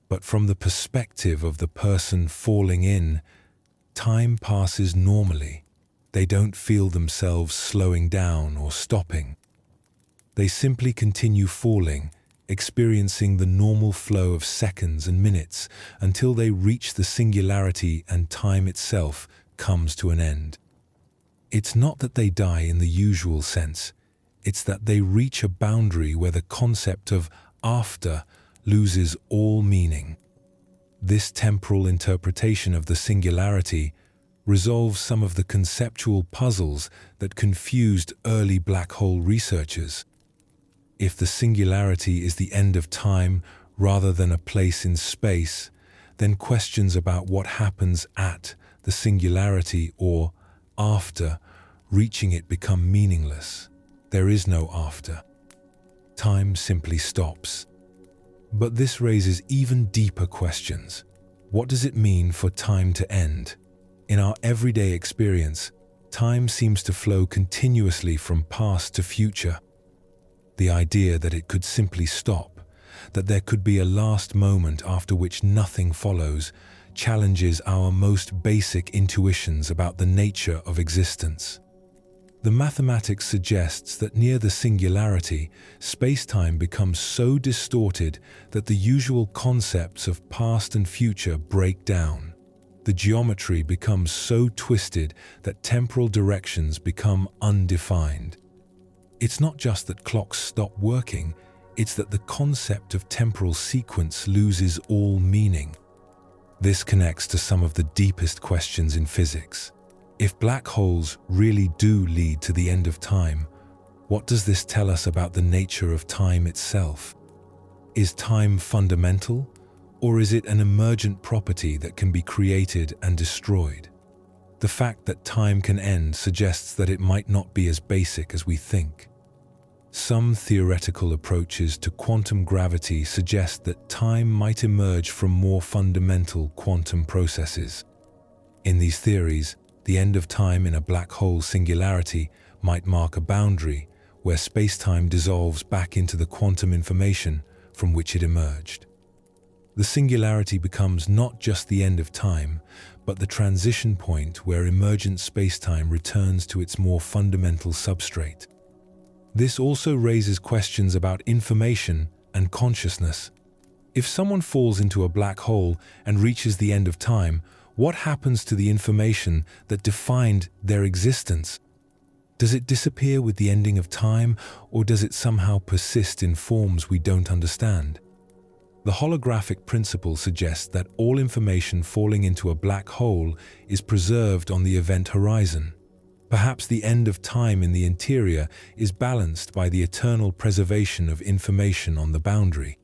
But from the perspective of the person falling in, time passes normally. They don't feel themselves slowing down or stopping. They simply continue falling, experiencing the normal flow of seconds and minutes until they reach the singularity and time itself comes to an end. It's not that they die in the usual sense, it's that they reach a boundary where the concept of after loses all meaning. This temporal interpretation of the singularity resolves some of the conceptual puzzles that confused early black hole researchers. If the singularity is the end of time rather than a place in space, then questions about what happens at the singularity or after reaching it become meaningless. There is no after. Time simply stops. But this raises even deeper questions. What does it mean for time to end? In our everyday experience, time seems to flow continuously from past to future. The idea that it could simply stop, that there could be a last moment after which nothing follows, challenges our most basic intuitions about the nature of existence. The mathematics suggests that near the singularity, space-time becomes so distorted that the usual concepts of past and future break down. The geometry becomes so twisted that temporal directions become undefined. It's not just that clocks stop working, it's that the concept of temporal sequence loses all meaning. This connects to some of the deepest questions in physics. If black holes really do lead to the end of time, what does this tell us about the nature of time itself? Is time fundamental, or is it an emergent property that can be created and destroyed? The fact that time can end suggests that it might not be as basic as we think. Some theoretical approaches to quantum gravity suggest that time might emerge from more fundamental quantum processes. In these theories, the end of time in a black hole singularity might mark a boundary where space-time dissolves back into the quantum information from which it emerged. The singularity becomes not just the end of time, but the transition point where emergent space-time returns to its more fundamental substrate. This also raises questions about information and consciousness. If someone falls into a black hole and reaches the end of time, what happens to the information that defined their existence? Does it disappear with the ending of time, or does it somehow persist in forms we don't understand? The holographic principle suggests that all information falling into a black hole is preserved on the event horizon. Perhaps the end of time in the interior is balanced by the eternal preservation of information on the boundary.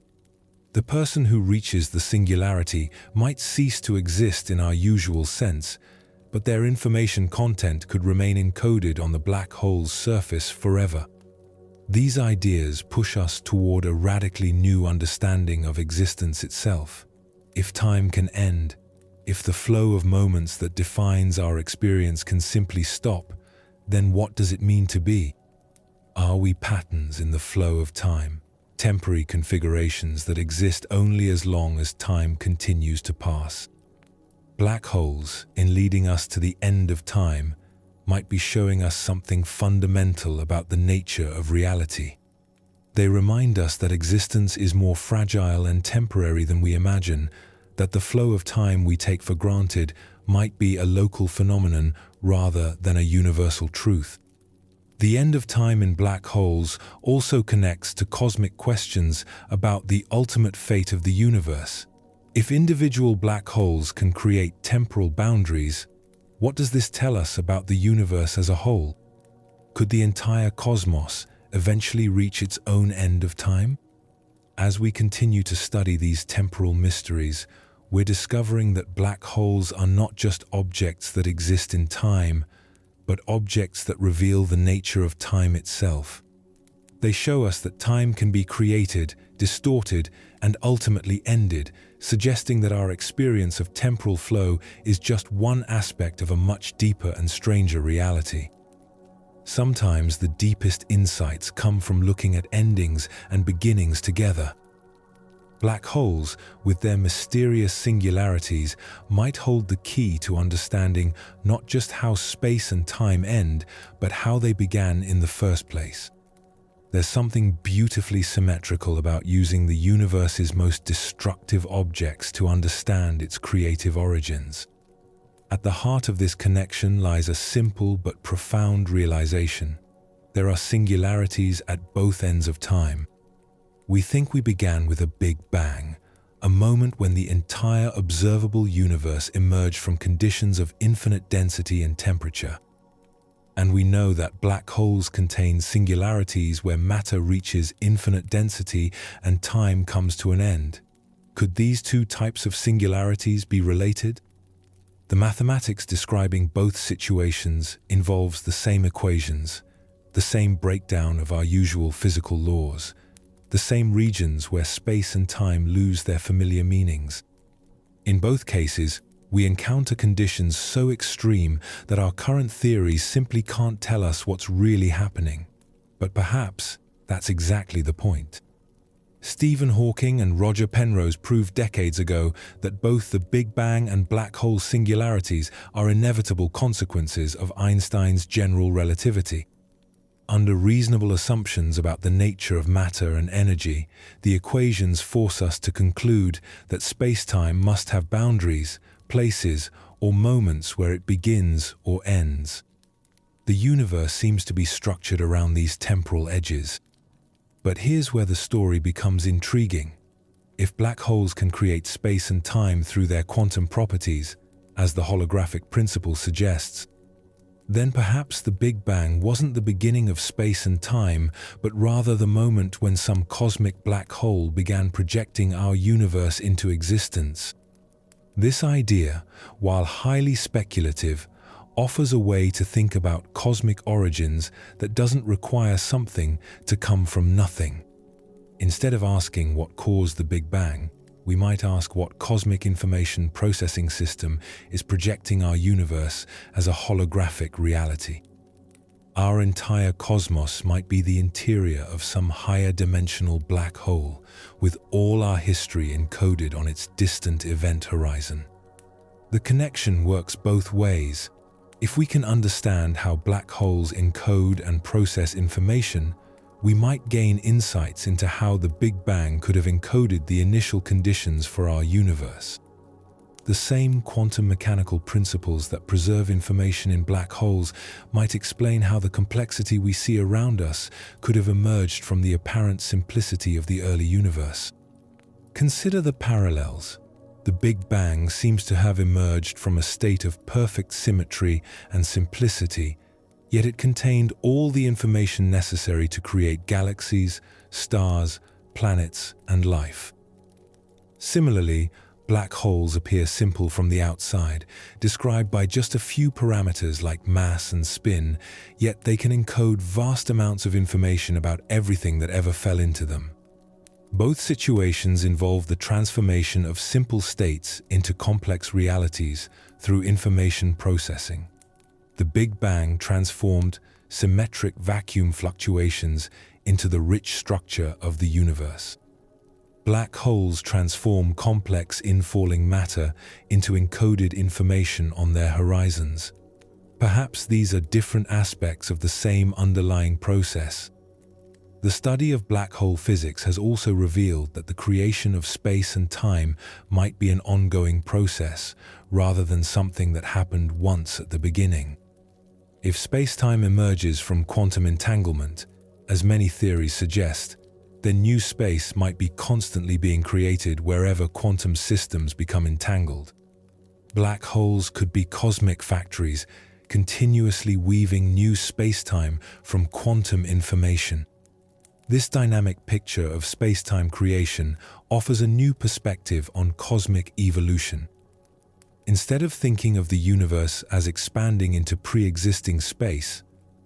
The person who reaches the singularity might cease to exist in our usual sense, but their information content could remain encoded on the black hole's surface forever. These ideas push us toward a radically new understanding of existence itself. If time can end, if the flow of moments that defines our experience can simply stop, then what does it mean to be? Are we patterns in the flow of time? Temporary configurations that exist only as long as time continues to pass? Black holes, in leading us to the end of time, might be showing us something fundamental about the nature of reality. They remind us that existence is more fragile and temporary than we imagine, that the flow of time we take for granted might be a local phenomenon rather than a universal truth. The end of time in black holes also connects to cosmic questions about the ultimate fate of the universe. If individual black holes can create temporal boundaries, what does this tell us about the universe as a whole? Could the entire cosmos eventually reach its own end of time? As we continue to study these temporal mysteries, we're discovering that black holes are not just objects that exist in time, but objects that reveal the nature of time itself. They show us that time can be created, distorted, and ultimately ended, suggesting that our experience of temporal flow is just one aspect of a much deeper and stranger reality. Sometimes the deepest insights come from looking at endings and beginnings together. Black holes, with their mysterious singularities, might hold the key to understanding not just how space and time end, but how they began in the first place. There's something beautifully symmetrical about using the universe's most destructive objects to understand its creative origins. At the heart of this connection lies a simple but profound realization. There are singularities at both ends of time. We think we began with a Big Bang, a moment when the entire observable universe emerged from conditions of infinite density and temperature. And we know that black holes contain singularities where matter reaches infinite density and time comes to an end. Could these two types of singularities be related? The mathematics describing both situations involves the same equations, the same breakdown of our usual physical laws, the same regions where space and time lose their familiar meanings. In both cases, we encounter conditions so extreme that our current theories simply can't tell us what's really happening. But perhaps that's exactly the point. Stephen Hawking and Roger Penrose proved decades ago that both the Big Bang and black hole singularities are inevitable consequences of Einstein's general relativity. Under reasonable assumptions about the nature of matter and energy, the equations force us to conclude that space-time must have boundaries, places, or moments where it begins or ends. The universe seems to be structured around these temporal edges. But here's where the story becomes intriguing. If black holes can create space and time through their quantum properties, as the holographic principle suggests, then perhaps the Big Bang wasn't the beginning of space and time, but rather the moment when some cosmic black hole began projecting our universe into existence. This idea, while highly speculative, offers a way to think about cosmic origins that doesn't require something to come from nothing. Instead of asking what caused the Big Bang, we might ask what cosmic information processing system is projecting our universe as a holographic reality. Our entire cosmos might be the interior of some higher dimensional black hole, with all our history encoded on its distant event horizon. The connection works both ways. If we can understand how black holes encode and process information, we might gain insights into how the Big Bang could have encoded the initial conditions for our universe. The same quantum mechanical principles that preserve information in black holes might explain how the complexity we see around us could have emerged from the apparent simplicity of the early universe. Consider the parallels. The Big Bang seems to have emerged from a state of perfect symmetry and simplicity, yet it contained all the information necessary to create galaxies, stars, planets, and life. Similarly, black holes appear simple from the outside, described by just a few parameters like mass and spin, yet they can encode vast amounts of information about everything that ever fell into them. Both situations involve the transformation of simple states into complex realities through information processing. The Big Bang transformed symmetric vacuum fluctuations into the rich structure of the universe. Black holes transform complex infalling matter into encoded information on their horizons. Perhaps these are different aspects of the same underlying process. The study of black hole physics has also revealed that the creation of space and time might be an ongoing process, rather than something that happened once at the beginning. If space-time emerges from quantum entanglement, as many theories suggest, then new space might be constantly being created wherever quantum systems become entangled. Black holes could be cosmic factories, continuously weaving new space-time from quantum information. This dynamic picture of space-time creation offers a new perspective on cosmic evolution. Instead of thinking of the universe as expanding into pre-existing space,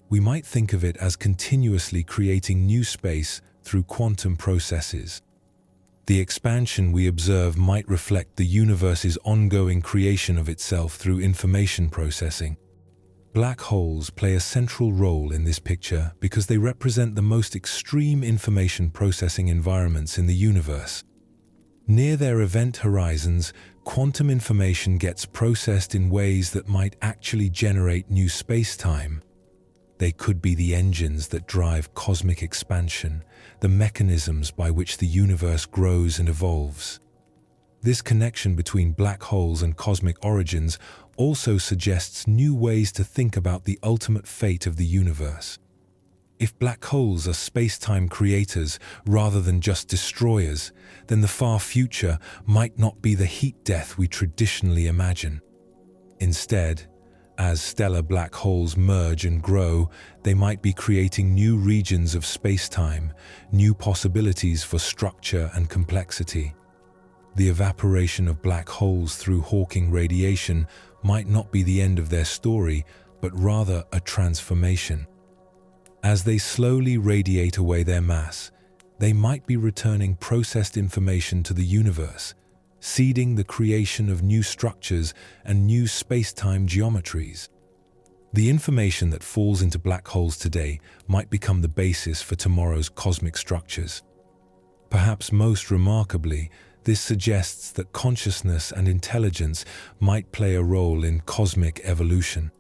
we might think of it as continuously creating new space through quantum processes. The expansion we observe might reflect the universe's ongoing creation of itself through information processing. Black holes play a central role in this picture because they represent the most extreme information processing environments in the universe. Near their event horizons, quantum information gets processed in ways that might actually generate new space-time. They could be the engines that drive cosmic expansion, the mechanisms by which the universe grows and evolves. This connection between black holes and cosmic origins also suggests new ways to think about the ultimate fate of the universe. If black holes are space-time creators rather than just destroyers, then the far future might not be the heat death we traditionally imagine. Instead, as stellar black holes merge and grow, they might be creating new regions of space-time, new possibilities for structure and complexity. The evaporation of black holes through Hawking radiation might not be the end of their story, but rather a transformation. As they slowly radiate away their mass, they might be returning processed information to the universe, seeding the creation of new structures and new space-time geometries. The information that falls into black holes today might become the basis for tomorrow's cosmic structures. Perhaps most remarkably, this suggests that consciousness and intelligence might play a role in cosmic evolution.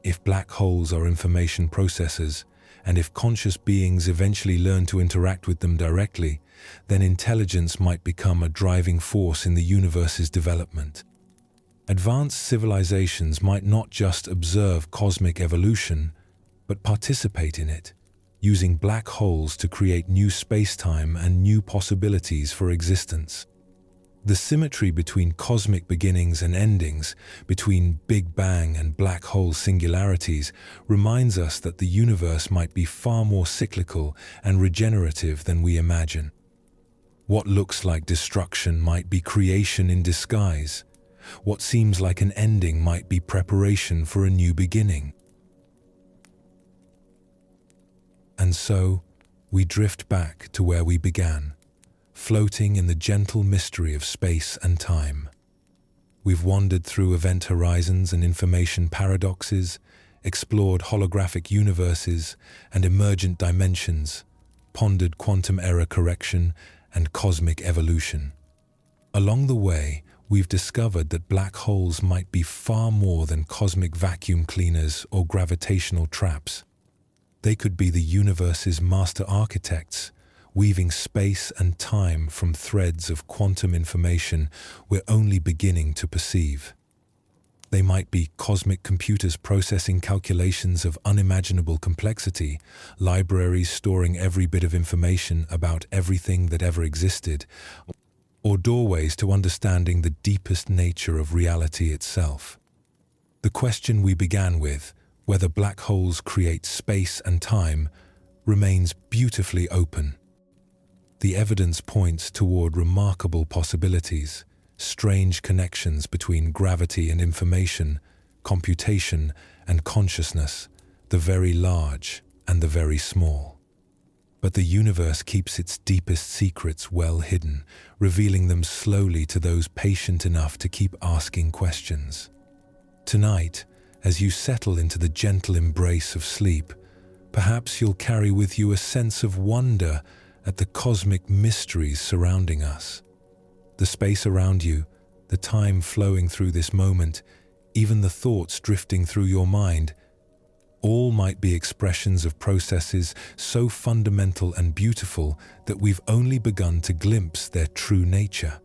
If black holes are information processors, and if conscious beings eventually learn to interact with them directly, then intelligence might become a driving force in the universe's development. Advanced civilizations might not just observe cosmic evolution, but participate in it, using black holes to create new space-time and new possibilities for existence. The symmetry between cosmic beginnings and endings, between Big Bang and black hole singularities, reminds us that the universe might be far more cyclical and regenerative than we imagine. What looks like destruction might be creation in disguise. What seems like an ending might be preparation for a new beginning. And so, we drift back to where we began, floating in the gentle mystery of space and time. We've wandered through event horizons and information paradoxes, explored holographic universes and emergent dimensions, pondered quantum error correction and cosmic evolution. Along the way, we've discovered that black holes might be far more than cosmic vacuum cleaners or gravitational traps. They could be the universe's master architects, weaving space and time from threads of quantum information we're only beginning to perceive. They might be cosmic computers processing calculations of unimaginable complexity, libraries storing every bit of information about everything that ever existed, or doorways to understanding the deepest nature of reality itself. The question we began with, whether black holes create space and time, remains beautifully open. The evidence points toward remarkable possibilities, strange connections between gravity and information, computation and consciousness, the very large and the very small. But the universe keeps its deepest secrets well hidden, revealing them slowly to those patient enough to keep asking questions. Tonight, as you settle into the gentle embrace of sleep, perhaps you'll carry with you a sense of wonder at the cosmic mysteries surrounding us. The space around you, the time flowing through this moment, even the thoughts drifting through your mind, all might be expressions of processes so fundamental and beautiful that we've only begun to glimpse their true nature.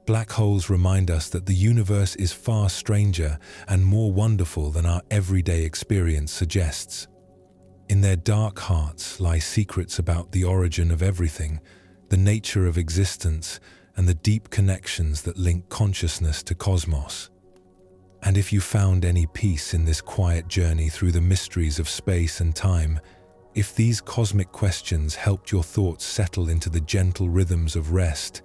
Black holes remind us that the universe is far stranger and more wonderful than our everyday experience suggests. In their dark hearts lie secrets about the origin of everything, the nature of existence, and the deep connections that link consciousness to cosmos. And if you found any peace in this quiet journey through the mysteries of space and time, If these cosmic questions helped your thoughts settle into the gentle rhythms of rest,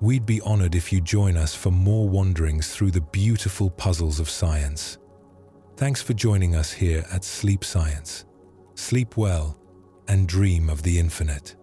we'd be honored if you join us for more wanderings through the beautiful puzzles of science. Thanks for joining us here at Sleep Science. Sleep well and dream of the infinite.